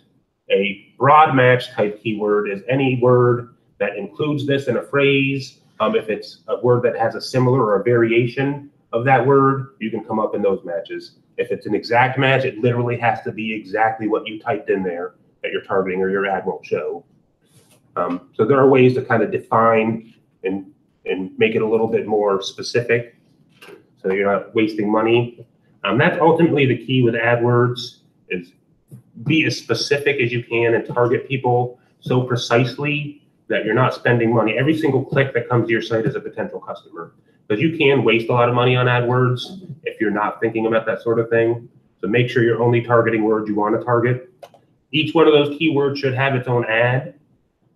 a broad match type keyword is any word that includes this in a phrase. If it's a word that has a similar or a variation of that word, you can come up in those matches. If it's an exact match, it literally has to be exactly what you typed in there that you're targeting, or your ad won't show. So there are ways to kind of define and make it a little bit more specific, so you're not wasting money. That's ultimately the key with AdWords, is be as specific as you can and target people so precisely that you're not spending money. Every single click that comes to your site is a potential customer, because you can waste a lot of money on AdWords if you're not thinking about that sort of thing. So make sure you're only targeting words you want to target. Each one of those keywords should have its own ad,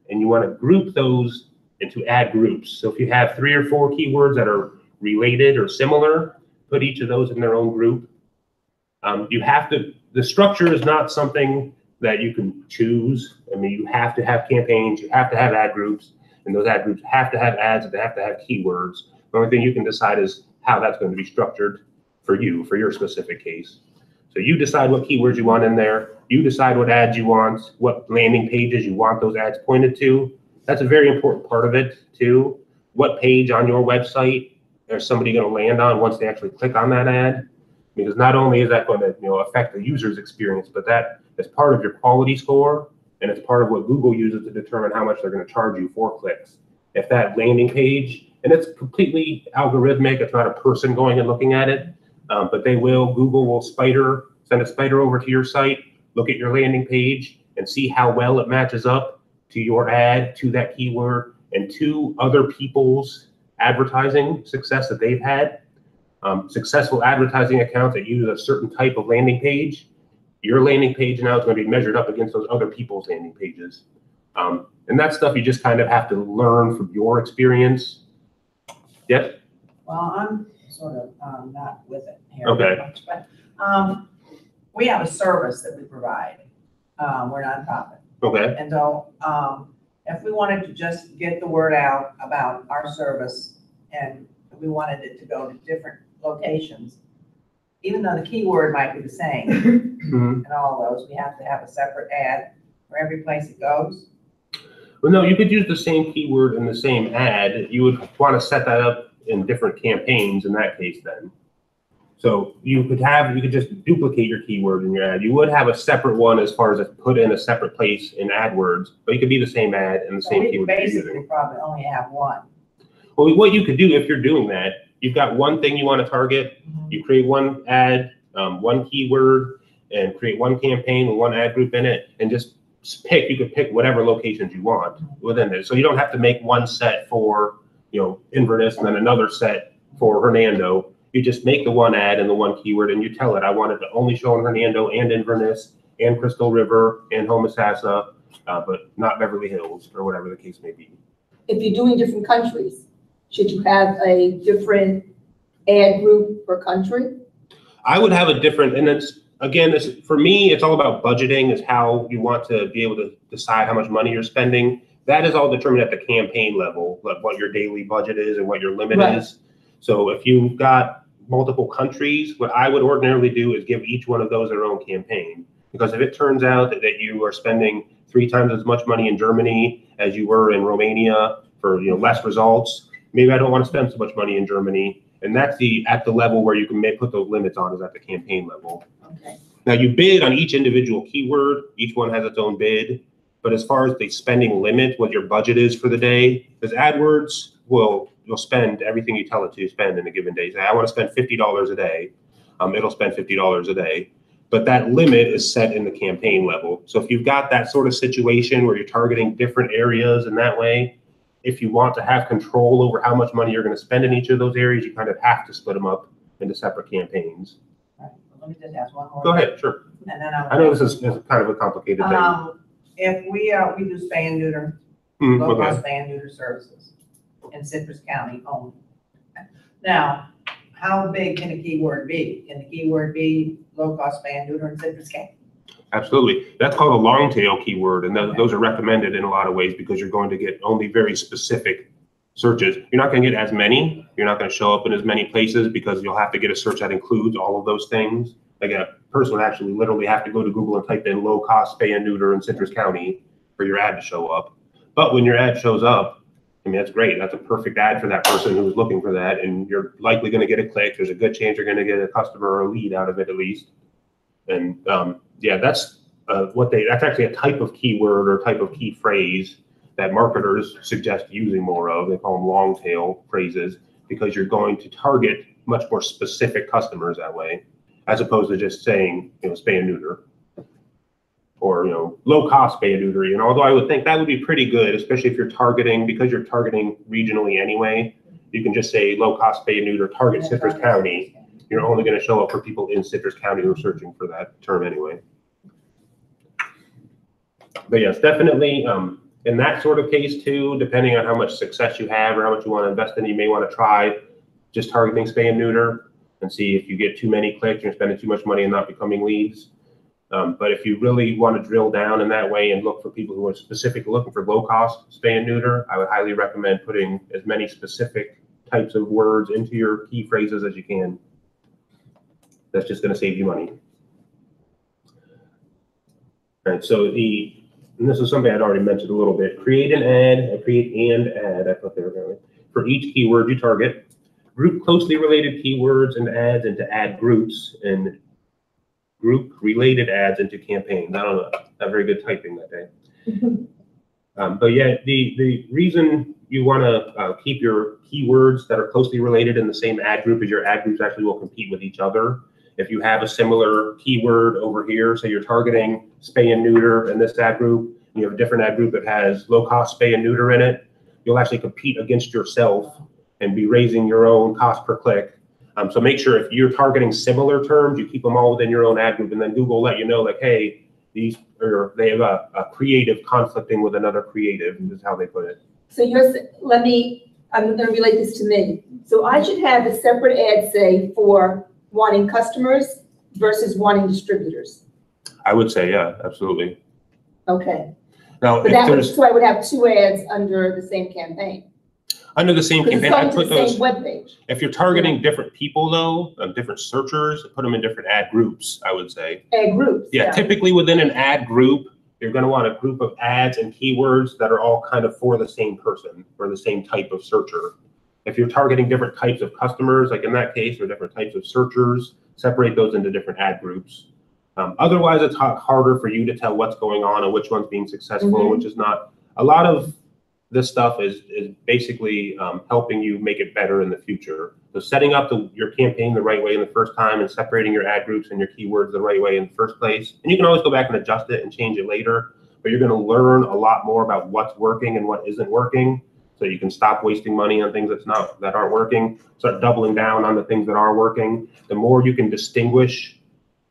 and you want to group those into ad groups. So if you have 3 or 4 keywords that are related or similar, put each of those in their own group. The structure is not something that you can choose. I mean, you have to have campaigns, you have to have ad groups, and those ad groups have to have ads, and they have to have keywords. The only thing you can decide is how that's going to be structured for you, for your specific case. So you decide what keywords you want in there, you decide what ads you want, what landing pages you want those ads pointed to. That's a very important part of it too. What page on your website is somebody going to land on once they actually click on that ad? Because not only is that going to affect the user's experience, but that is part of your quality score, and it's part of what Google uses to determine how much they're going to charge you for clicks. If that landing page, and it's completely algorithmic, it's not a person going and looking at it, but Google will send a spider over to your site, look at your landing page, and see how well it matches up to your ad, to that keyword, and to other people's advertising success that they've had, successful advertising accounts that use a certain type of landing page. Your landing page now is going to be measured up against those other people's landing pages. And that's stuff you just kind of have to learn from your experience. Yes? Well, I'm sort of not with it here. Okay. Much, but we have a service that we provide. We're nonprofit. Okay. And so if we wanted to just get the word out about our service and we wanted it to go to different locations, even though the keyword might be the same in all those, we have to have a separate ad for every place it goes. Well, no, you could use the same keyword in the same ad. You would want to set that up in different campaigns in that case then. So you could just duplicate your keyword in your ad. You would have a separate one as far as put in a separate place in AdWords, but you could be the same ad and the same keyword. We basically probably only have one. Well, what you could do if you're doing that, you've got one thing you want to target, you create one ad, one keyword, and create one campaign with one ad group in it, and just you could pick whatever locations you want within it. So you don't have to make one set for, Inverness and then another set for Hernando. You just make the one ad and the one keyword, and you tell it, I want it to only show in Hernando and Inverness and Crystal River and Homosassa, but not Beverly Hills or whatever the case may be. If you're doing different countries, should you have a different ad group per country? I would have a different, and for me, it's all about budgeting, is how you want to be able to decide how much money you're spending. That is all determined at the campaign level, like what your daily budget is and what your limit is. So if you've got multiple countries, what I would ordinarily do is give each one of those their own campaign. Because if it turns out that you are spending 3 times as much money in Germany as you were in Romania for less results, maybe I don't want to spend so much money in Germany. And that's at the level where you can put those limits on, is at the campaign level. Okay. Now you bid on each individual keyword. Each one has its own bid. But as far as the spending limit, what your budget is for the day, because AdWords you'll spend everything you tell it to spend in a given day. Say, I want to spend $50 a day. It'll spend $50 a day. But that limit is set in the campaign level. So if you've got that sort of situation where you're targeting different areas in that way, if you want to have control over how much money you're going to spend in each of those areas, you kind of have to split them up into separate campaigns. All right, well, let me just ask one more. Go ahead, sure. And then I know this is kind of a complicated thing. If we do spay and neuter, low-cost spay and neuter services in Citrus County only. Now, how big can a keyword be? Can the keyword be low-cost spay and neuter in Citrus County? Absolutely. That's called a long tail keyword, and those are recommended in a lot of ways because you're going to get only very specific searches. You're not going to get as many. You're not going to show up in as many places because you'll have to get a search that includes all of those things. Like a person would actually literally have to go to Google and type in low cost spay and neuter in Citrus County for your ad to show up. But when your ad shows up, I mean, that's great. That's a perfect ad for that person who's looking for that. And you're likely going to get a click. There's a good chance you're going to get a customer or a lead out of it at least. And yeah, that's that's actually a type of keyword or type of key phrase that marketers suggest using more of. They call them long tail phrases because you're going to target much more specific customers that way, as opposed to just saying, spay and neuter or, low cost spay and neuter. Although I would think that would be pretty good, especially if you're targeting, because you're targeting regionally anyway, you can just say low cost spay and neuter, target Citrus County. You're only going to show up for people in Citrus County who are searching for that term anyway. But yes, definitely in that sort of case too, depending on how much success you have or how much you want to invest in, you may want to try just targeting spay and neuter and see if you get too many clicks, you're spending too much money and not becoming leads. But if you really want to drill down in that way and look for people who are specifically looking for low cost spay and neuter, I would highly recommend putting as many specific types of words into your key phrases as you can. That's just going to save you money. All right, so and this is something I'd already mentioned a little bit. Create an ad, create and ad, I thought they were going to, for each keyword you target. Group closely related keywords and ads into ad groups and group related ads into campaigns. I don't know, not very good typing that day. But yeah, the reason you want to keep your keywords that are closely related in the same ad group is your ad groups actually will compete with each other. If you have a similar keyword over here, so you're targeting spay and neuter in this ad group, and you have a different ad group that has low cost spay and neuter in it, you'll actually compete against yourself and be raising your own cost per click. So make sure if you're targeting similar terms, you keep them all within your own ad group, and then Google will let you know, like, hey, they have a creative conflicting with another creative, is how they put it. So I'm gonna relate this to me. So I should have a separate ad, say, for wanting customers versus wanting distributors. I would say, yeah, absolutely. Okay. Now, So I would have 2 ads under the same campaign. Under the same campaign, I put those. Webpage. If you're targeting different people though, different searchers, put them in different ad groups, I would say. Ad groups. Yeah, typically within an ad group, you're going to want a group of ads and keywords that are all kind of for the same person or the same type of searcher. If you're targeting different types of customers, like in that case, or different types of searchers, separate those into different ad groups. Otherwise, it's harder for you to tell what's going on and which one's being successful, and which is not. A lot of this stuff is basically helping you make it better in the future. So setting up your campaign the right way in the first time and separating your ad groups and your keywords the right way in the first place. And you can always go back and adjust it and change it later, but you're going to learn a lot more about what's working and what isn't working. So you can stop wasting money on things that aren't working, start doubling down on the things that are working. The more you can distinguish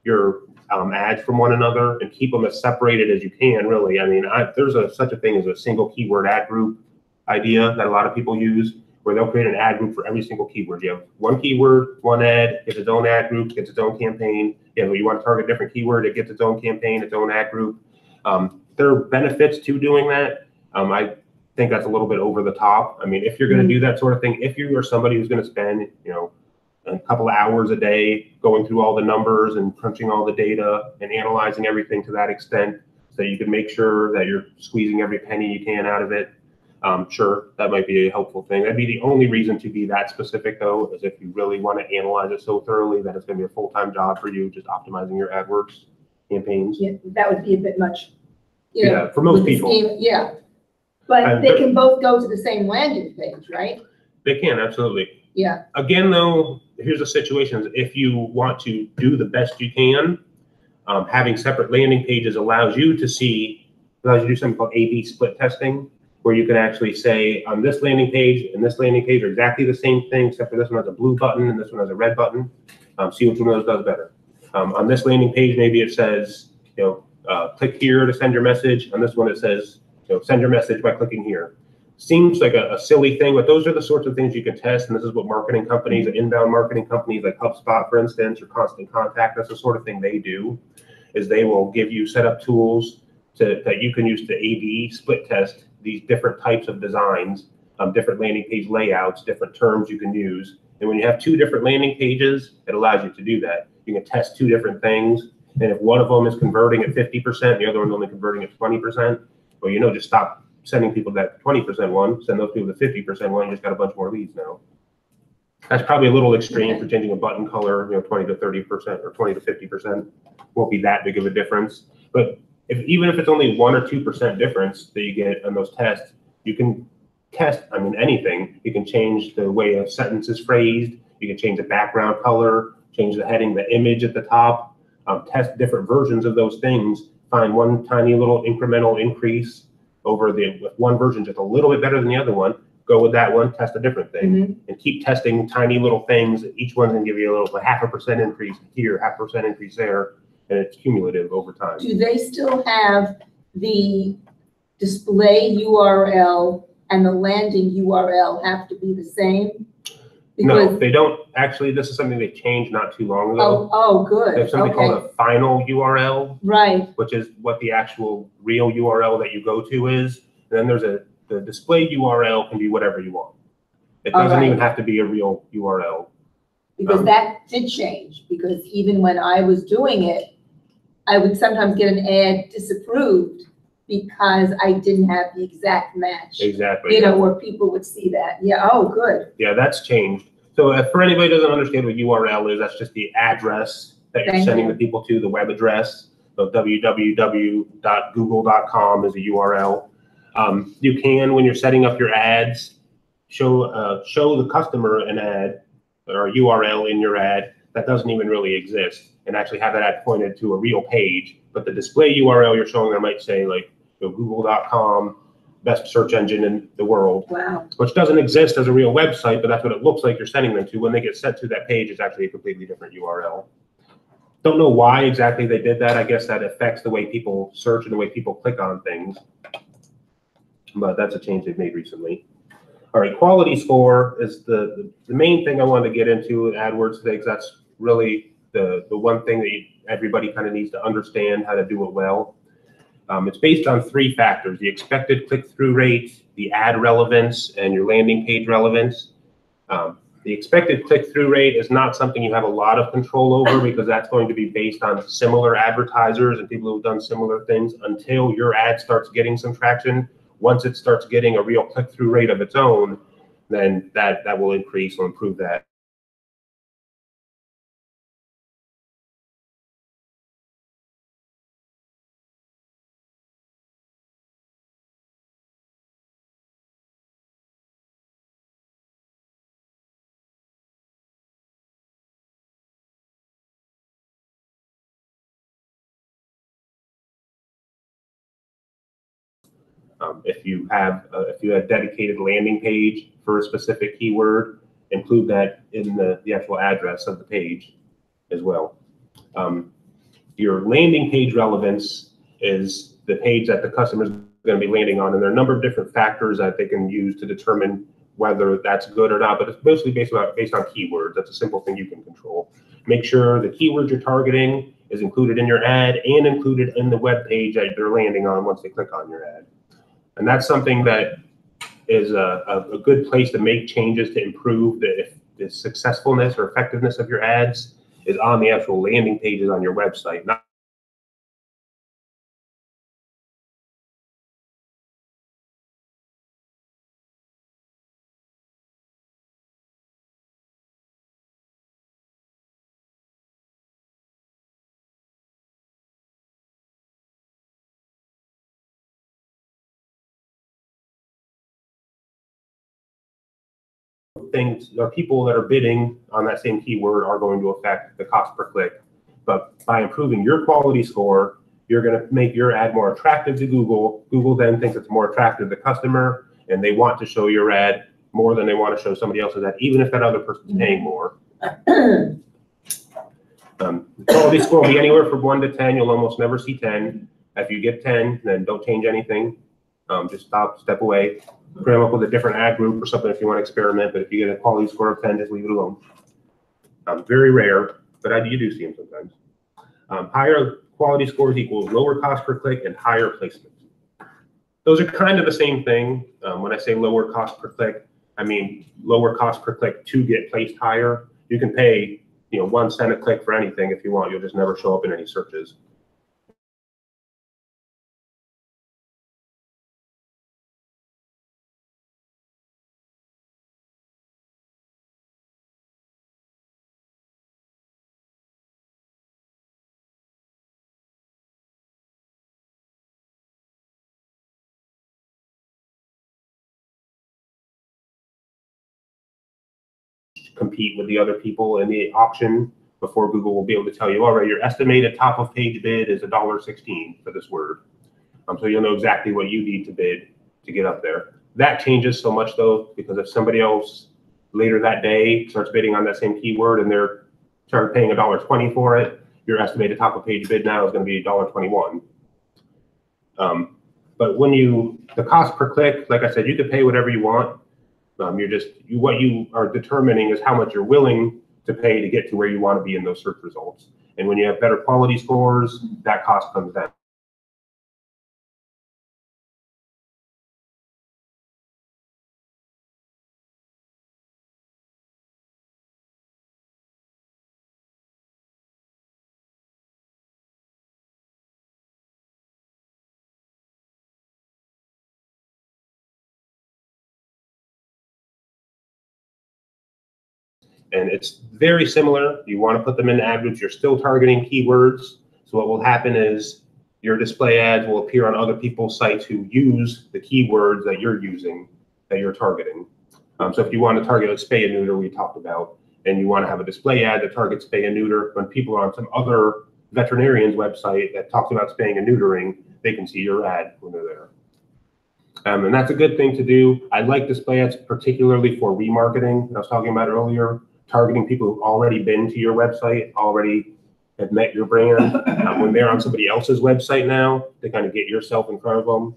your ads from one another and keep them as separated as you can, really. I mean, there's such a thing as a single keyword ad group idea that a lot of people use, where they'll create an ad group for every single keyword. You have one keyword, one ad, gets its own ad group, gets its own campaign. You want to target a different keyword, it gets its own campaign, its own ad group. There are benefits to doing that. I think that's a little bit over the top. I mean, if you're going to do that sort of thing, if you are somebody who's going to spend, a couple of hours a day going through all the numbers and crunching all the data and analyzing everything to that extent, so you can make sure that you're squeezing every penny you can out of it. Sure, that might be a helpful thing. That'd be the only reason to be that specific, though, is if you really want to analyze it so thoroughly that it's going to be a full-time job for you, just optimizing your AdWords campaigns. Yeah, that would be a bit much. Yeah, for most people. Yeah, but they can both go to the same landing page, right? They can, absolutely. Yeah. Again, though, here's the situation. If you want to do the best you can, having separate landing pages allows you to do something called A/B split testing, where you can actually say on this landing page and this landing page are exactly the same thing, except for this one has a blue button and this one has a red button. See which one of those does better. On this landing page, maybe it says, click here to send your message. On this one, it says, send your message by clicking here. Seems like a silly thing, but those are the sorts of things you can test. And this is what marketing companies, inbound marketing companies like HubSpot, for instance, or Constant Contact, that's the sort of thing they do, is they will give you setup tools that you can use to A/B split test these different types of designs, different landing page layouts, different terms you can use. And when you have 2 different landing pages, it allows you to do that. You can test 2 different things. And if one of them is converting at 50%, the other one's only converting at 20%, well, just stop sending people that 20% one, send those people to 50% one, you just got a bunch more leads now. That's probably a little extreme for changing a button color, 20 to 30% or 20 to 50%. Won't be that big of a difference. But even if it's only 1 or 2% difference that you get on those tests, you can test, anything. You can change the way a sentence is phrased. You can change the background color, change the heading, the image at the top, test different versions of those things, find one tiny little incremental increase over with one version just a little bit better than the other one, go with that one, test a different thing, and keep testing tiny little things. Each one's gonna give you a 0.5% increase here, 0.5% increase there, and it's cumulative over time. Do they still have the display URL and the landing URL have to be the same? No, they don't. Actually, this is something they changed not too long ago. Oh, good. They have something called a final URL, right? Which is what the actual real URL that you go to is. And then there's the display URL can be whatever you want. It doesn't even have to be a real URL. Because that did change, because even when I was doing it, I would sometimes get an ad disapproved because I didn't have the exact match. Exactly. Where people would see that. Yeah, oh, good. Yeah, that's changed. So for anybody who doesn't understand what URL is, that's just the address that you're sending the people to, the web address. So www.google.com is a URL. You can, when you're setting up your ads, show the customer an ad or a URL in your ad that doesn't even really exist, and actually have that ad pointed to a real page. But the display URL you're showing there might say like google.com best search engine in the world. Wow. Which doesn't exist as a real website, but that's what it looks like you're sending them to. When they get sent to that page, it's actually a completely different URL. Don't know why exactly they did that. I guess that affects the way people search and the way people click on things. But that's a change they've made recently. All right, quality score is the main thing I wanted to get into in AdWords today, because that's really the one thing that everybody kind of needs to understand how to do it well. It's based on 3 factors: the expected click-through rate, the ad relevance, and your landing page relevance. The expected click-through rate is not something you have a lot of control over, because that's going to be based on similar advertisers and people who've done similar things until your ad starts getting some traction. Once it starts getting a real click-through rate of its own, then that will increase or improve that. If you have a dedicated landing page for a specific keyword, include that in the actual address of the page as well. Your landing page relevance is the page that the customer is going to be landing on, and there are a number of different factors that they can use to determine whether that's good or not, but it's mostly based on keywords. That's a simple thing you can control. Make sure the keywords you're targeting is included in your ad and included in the web page that they're landing on once they click on your ad. And that's something that is a good place to make changes to improve the successfulness or effectiveness of your ads is on the actual landing pages on your website. Not things or people that are bidding on that same keyword are going to affect the cost per click. But by improving your quality score, you're going to make your ad more attractive to Google. Google then thinks it's more attractive to the customer, and they want to show your ad more than they want to show somebody else's ad, even if that other person's paying more. The quality score will be anywhere from 1 to 10. You'll almost never see 10. If you get 10, then don't change anything. Just step away. Come up with a different ad group or something if you want to experiment, but if you get a quality score of 10, just leave it alone. Very rare, but you do see them sometimes. Higher quality scores equals lower cost per click and higher placement. Those are kind of the same thing. When I say lower cost per click, I mean lower cost per click to get placed higher. You can pay 1 cent a click for anything if you want. You'll just never show up in any searches. Compete with the other people in the auction before Google will be able to tell you, all right, your estimated top of page bid is $1.16 for this word. So you'll know exactly what you need to bid to get up there. That changes so much though, because if somebody else later that day starts bidding on that same keyword and they're start paying $1.20 for it, your estimated top of page bid now is going to be $1.21. But when the cost per click, like I said, you can pay whatever you want. What you are determining is how much you're willing to pay to get to where you want to be in those search results. And when you have better quality scores, that cost comes down. And it's very similar. You want to put them in AdWords. You're still targeting keywords. So what will happen is your display ads will appear on other people's sites who use the keywords that you're using, that you're targeting. So if you want to target a spay and neuter we talked about, and you want to have a display ad that targets spay and neuter, when people are on some other veterinarian's website that talks about spaying and neutering, they can see your ad when they're there. And that's a good thing to do. I like display ads particularly for remarketing. I was talking about earlier, targeting people who've already been to your website, already have met your brand. When they're on somebody else's website now, to kind of get yourself in front of them.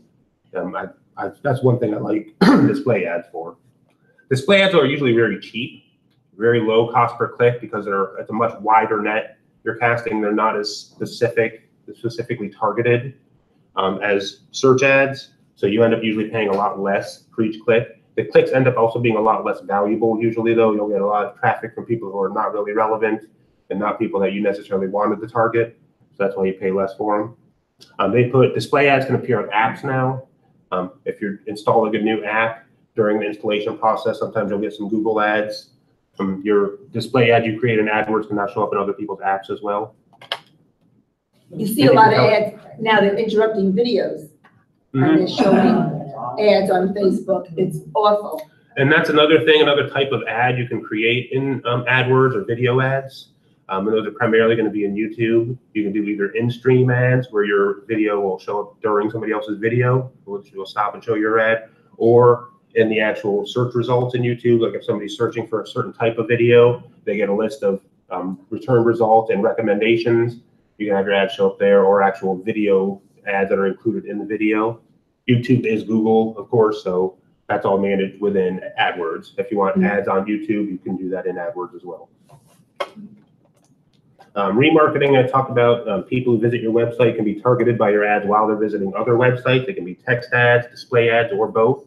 That's one thing I like display ads for. Display ads are usually very cheap, very low cost per click because it's a much wider net you're casting. They're not as specifically targeted as search ads. So you end up usually paying a lot less for each click. The clicks end up also being a lot less valuable usually though. You'll get a lot of traffic from people who are not really relevant and not people that you necessarily wanted to target. So that's why you pay less for them. Display ads can appear on apps now. If you're installing a new app during the installation process, sometimes you'll get some Google ads. Your display ad you create in AdWords can now show up in other people's apps as well. You see a lot of ads now, they're interrupting videos. And they're showing ads on Facebook. It's awful. And that's another thing, another type of ad you can create in AdWords or video ads. And those are primarily going to be in YouTube. You can do either in-stream ads where your video will show up during somebody else's video, which will stop and show your ad, or in the actual search results in YouTube. Like if somebody's searching for a certain type of video, they get a list of return results and recommendations. You can have your ad show up there, or actual video ads that are included in the video. YouTube is Google, of course, so that's all managed within AdWords. If you want ads on YouTube, you can do that in AdWords as well. Remarketing, I talked about people who visit your website can be targeted by your ads while they're visiting other websites. They can be text ads, display ads, or both.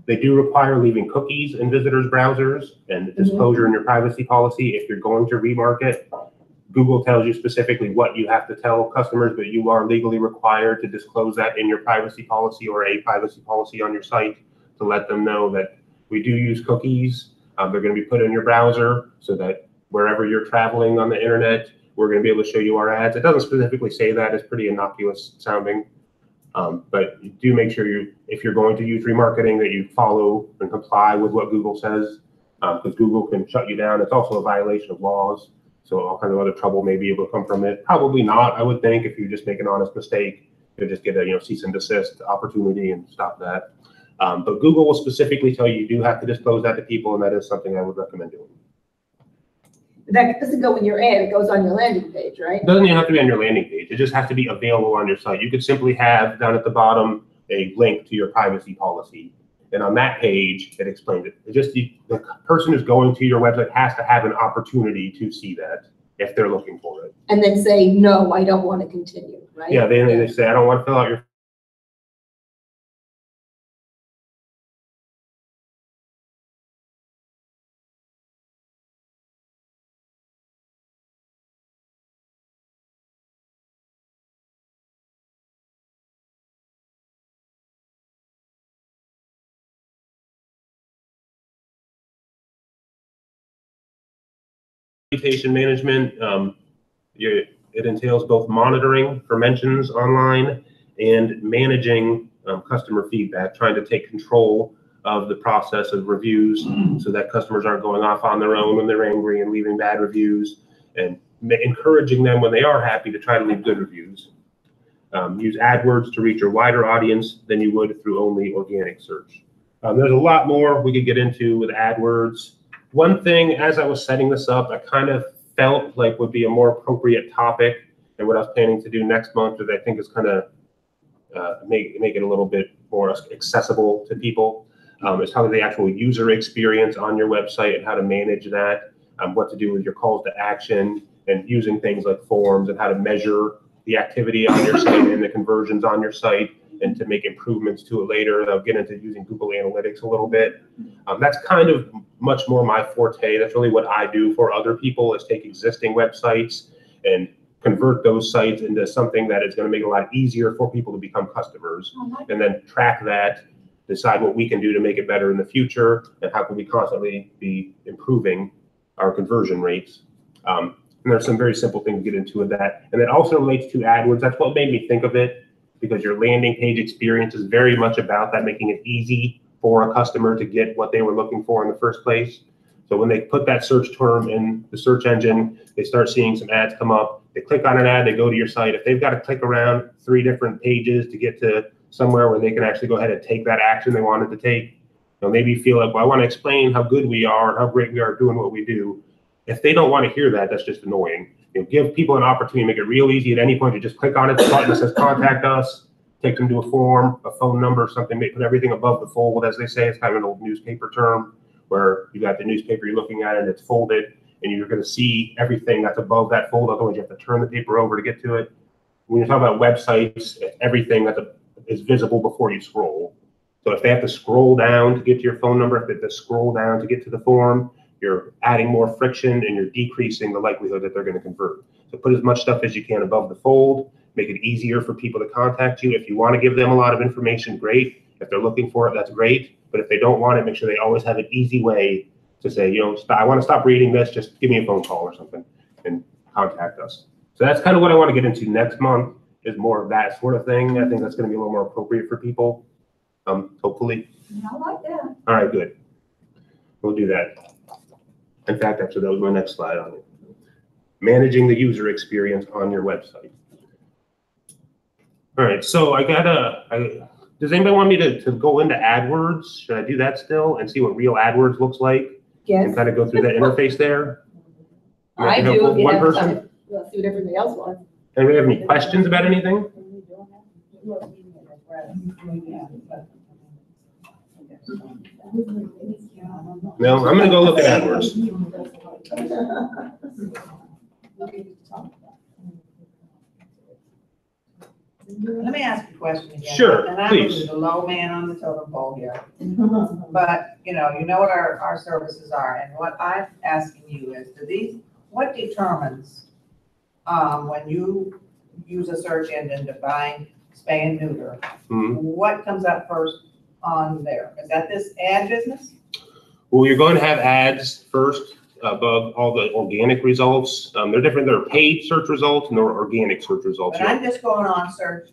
They do require leaving cookies in visitors' browsers and disclosure in your privacy policy if you're going to remarket. Google tells you specifically what you have to tell customers, but you are legally required to disclose that in your privacy policy or a privacy policy on your site to let them know that we do use cookies. They're going to be put in your browser so that wherever you're traveling on the internet, we're going to be able to show you our ads. It doesn't specifically say that. It's pretty innocuous sounding. But you do make sure if you're going to use remarketing, that you follow and comply with what Google says, because Google can shut you down. It's also a violation of laws. So all kinds of other trouble may be able to come from it. Probably not, I would think. If you just make an honest mistake, you'll just get a cease and desist opportunity and stop that. But Google will specifically tell you do have to disclose that to people, and that is something I would recommend doing. That doesn't go in your ad, it goes on your landing page, right? It doesn't even have to be on your landing page. It just has to be available on your site. You could simply have down at the bottom a link to your privacy policy. And on that page, it explains it. The person who's going to your website has to have an opportunity to see that if they're looking for it. And then say, no, I don't want to continue, right? Yeah, they say, I don't want to fill out your reputation management. It entails both monitoring for mentions online and managing customer feedback, trying to take control of the process of reviews so that customers aren't going off on their own when they're angry and leaving bad reviews, and encouraging them when they are happy to try to leave good reviews. Use AdWords to reach a wider audience than you would through only organic search. There's a lot more we could get into with AdWords. One thing, as I was setting this up, I kind of felt like would be a more appropriate topic, and what I was planning to do next month, that I think is kind of make it a little bit more accessible to people. It's how the actual user experience on your website and how to manage that, what to do with your calls to action, and using things like forms and how to measure the activity on your site and the conversions on your site, and to make improvements to it later. I'll get into using Google Analytics a little bit. That's kind of much more my forte. That's really what I do for other people, is take existing websites and convert those sites into something that is going to make it a lot easier for people to become customers, and then track that, decide what we can do to make it better in the future, and how can we constantly be improving our conversion rates. And there's some very simple things to get into with that. And it also relates to AdWords. That's what made me think of it, because your landing page experience is very much about that, making it easy for a customer to get what they were looking for in the first place. So when they put that search term in the search engine, they start seeing some ads come up. They click on an ad, they go to your site. If they've got to click around 3 different pages to get to somewhere where they can actually go ahead and take that action they wanted to take. Maybe feel like, well, I want to explain how good we are, how great we are doing what we do. If they don't want to hear that, that's just annoying. Give people an opportunity, make it real easy at any point to just click on it, the button that says contact us, take them to a form, a phone number, something, put everything above the fold, as they say. It's kind of an old newspaper term where you got the newspaper, you're looking at it, it's folded, and you're going to see everything that's above that fold. Otherwise, you have to turn the paper over to get to it. When you talk about websites, everything that is visible before you scroll. So if they have to scroll down to get to your phone number, if they have to scroll down to get to the form, you're adding more friction and you're decreasing the likelihood that they're going to convert. So put as much stuff as you can above the fold, make it easier for people to contact you. If you want to give them a lot of information, great. If they're looking for it, that's great. But if they don't want it, make sure they always have an easy way to say, I want to stop reading this, just give me a phone call or something and contact us. So that's kind of what I want to get into next month, is more of that sort of thing. I think that's going to be a little more appropriate for people, hopefully. I like that. All right, good. We'll do that. In fact, actually, that was my next slide on it. Managing the user experience on your website. All right, so does anybody want me to go into AdWords? Should I do that still and see what real AdWords looks like? Yes. And kind of go through that interface there? I do, if you One have person? time. We'll see what everybody else wants. Anybody have any questions about anything? No, I'm gonna go look at AdWords. Let me ask you a question again. Sure, and I'm please. the low man on the totem pole here. But, you know what our services are, and what I'm asking you is, what determines, when you use a search engine to find spay and neuter, what comes up first on there? Is that this ad business? Well, you're going to have ads first above all the organic results. They're different. There are paid search results and there are organic search results. But I'm just going on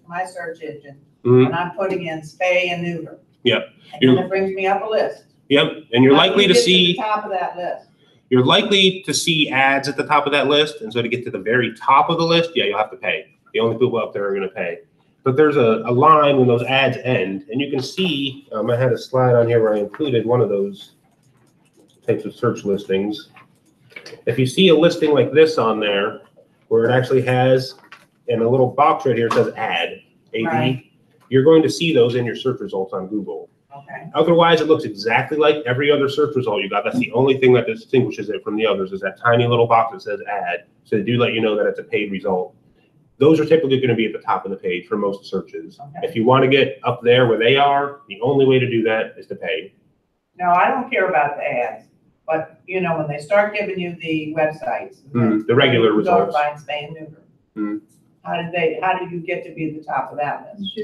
my search engine, and I'm putting in spay and neuter. Yep. And then it brings me up a list. Yep, and you're How do likely you to get see. the top of that list. You're likely to see ads at the top of that list, and so to get to the very top of the list, yeah, you'll have to pay. The only people up there are going to pay. But there's a line when those ads end, and you can see, I had a slide on here where I included one of those types of search listings. If you see a listing like this on there, where it actually has, in a little box right here, it says ad, AD, Right. You're going to see those in your search results on Google. Okay. Otherwise, it looks exactly like every other search result you got. That's the only thing that distinguishes it from the others, is that tiny little box that says ad. So they do let you know that it's a paid result. Those are typically going to be at the top of the page for most searches. Okay. If you want to get up there where they are, the only way to do that is to pay. No, I don't care about the ads, but when they start giving you the websites. The regular Go results. to find spay and neuter. How did you get to be at the top of that list?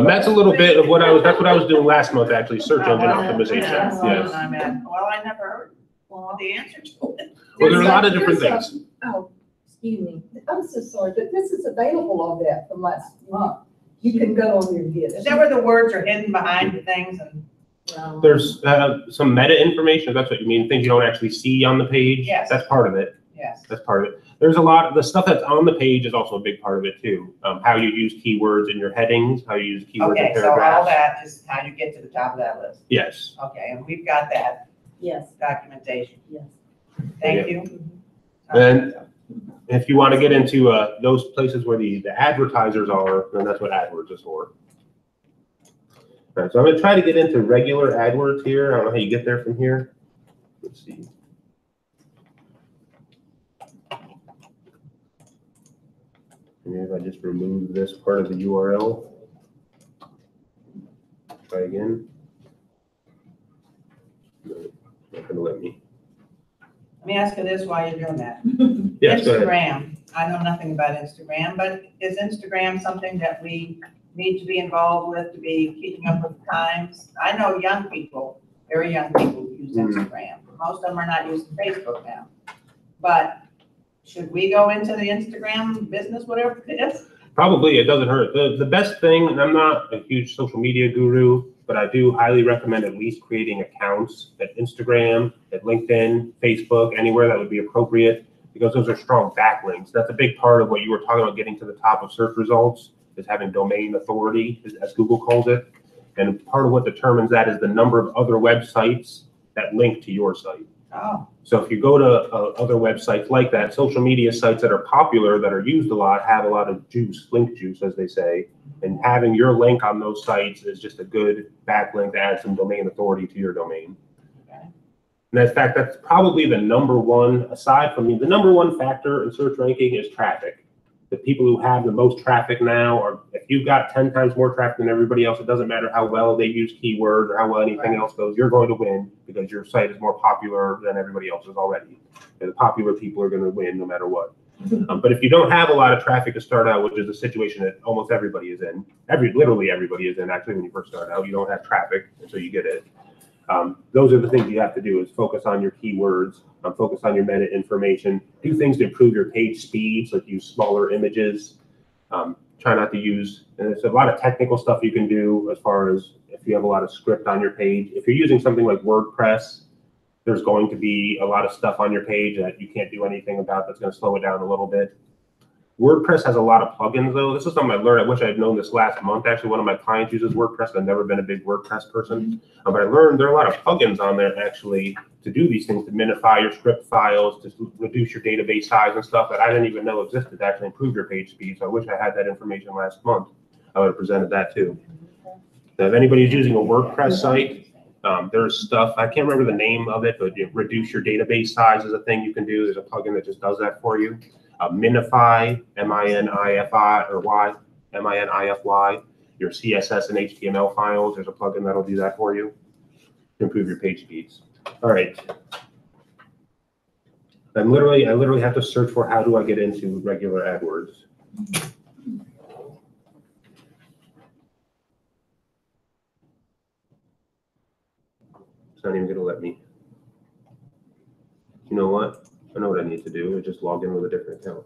That's a little bit of that's what I was doing last month, actually, search engine optimization. Yes. Well, I never heard the answer to it. Well, there are a lot of different things. Excuse me, I'm so sorry, but this is available on that from last month. You can go on there and get Is it. that where the words are hidden behind the things and? There's some meta information, if that's what you mean, things you don't actually see on the page. Yes. That's part of it. Yes. That's part of it. There's a lot of the stuff that's on the page is also a big part of it too. How you use keywords in your headings, how you use keywords Okay, in so all paragraphs. that is how you get to the top of that list. Yes. Okay, and we've got that Yes, documentation. yes. Thank you. And if you want to get into those places where the advertisers are, then that's what AdWords is for. All right, so I'm going to try to get into regular AdWords here. I don't know how you get there from here. Let's see. Maybe if I just remove this part of the URL. Try again. No, not going to let me. Let me ask you this while you're doing that. Yes, go ahead. Instagram, I know nothing about Instagram, but is Instagram something that we need to be involved with to be keeping up with the times? I know young people, very young people use Instagram. Most of them are not using Facebook now. But should we go into the Instagram business, whatever it is? Probably, it doesn't hurt. The best thing, and I'm not a huge social media guru, but I do highly recommend at least creating accounts at Instagram, at LinkedIn, Facebook, anywhere that would be appropriate, because those are strong backlinks. That's a big part of what you were talking about, getting to the top of search results. is having domain authority, as Google calls it. And part of what determines that is the number of other websites that link to your site. Oh, So if you go to other websites like that, social media sites that are popular, that are used a lot, have a lot of juice, link juice, as they say. And having your link on those sites is just a good backlink to add some domain authority to your domain. okay. And in fact, that's probably the number one, aside from the number one factor in search ranking is traffic. The people who have the most traffic now, or if you've got 10 times more traffic than everybody else, it doesn't matter how well they use keywords or how well anything else goes, you're going to win because your site is more popular than everybody else's already. And the popular people are going to win no matter what. But if you don't have a lot of traffic to start out, which is a situation that almost everybody is in, literally everybody is in, actually, when you first start out, you don't have traffic until you get it. Those are the things you have to do is focus on your keywords, focus on your meta information, do things to improve your page speeds, like use smaller images, try not to use, and there's a lot of technical stuff you can do as far as if you have a lot of script on your page. If you're using something like WordPress, there's going to be a lot of stuff on your page that you can't do anything about that's going to slow it down a little bit. WordPress has a lot of plugins, though. This is something I learned. I wish I had known this last month. Actually, one of my clients uses WordPress. I've never been a big WordPress person. But I learned there are a lot of plugins on there, actually, to do these things, to minify your script files, to reduce your database size and stuff that I didn't even know existed to actually improve your page speed. So I wish I had that information last month. I would have presented that, too. Now, if anybody's using a WordPress site, there's stuff, I can't remember the name of it, but reduce your database size is a thing you can do. There's a plugin that just does that for you. Minify, M-I-N-I-F-I, or Y, M-I-N-I-F-Y, your CSS and HTML files. There's a plugin that'll do that for you to improve your page speeds. All right. I literally have to search for how do I get into regular AdWords. It's not even going to let me. You know what? I know what I need to do. I just log in with a different account.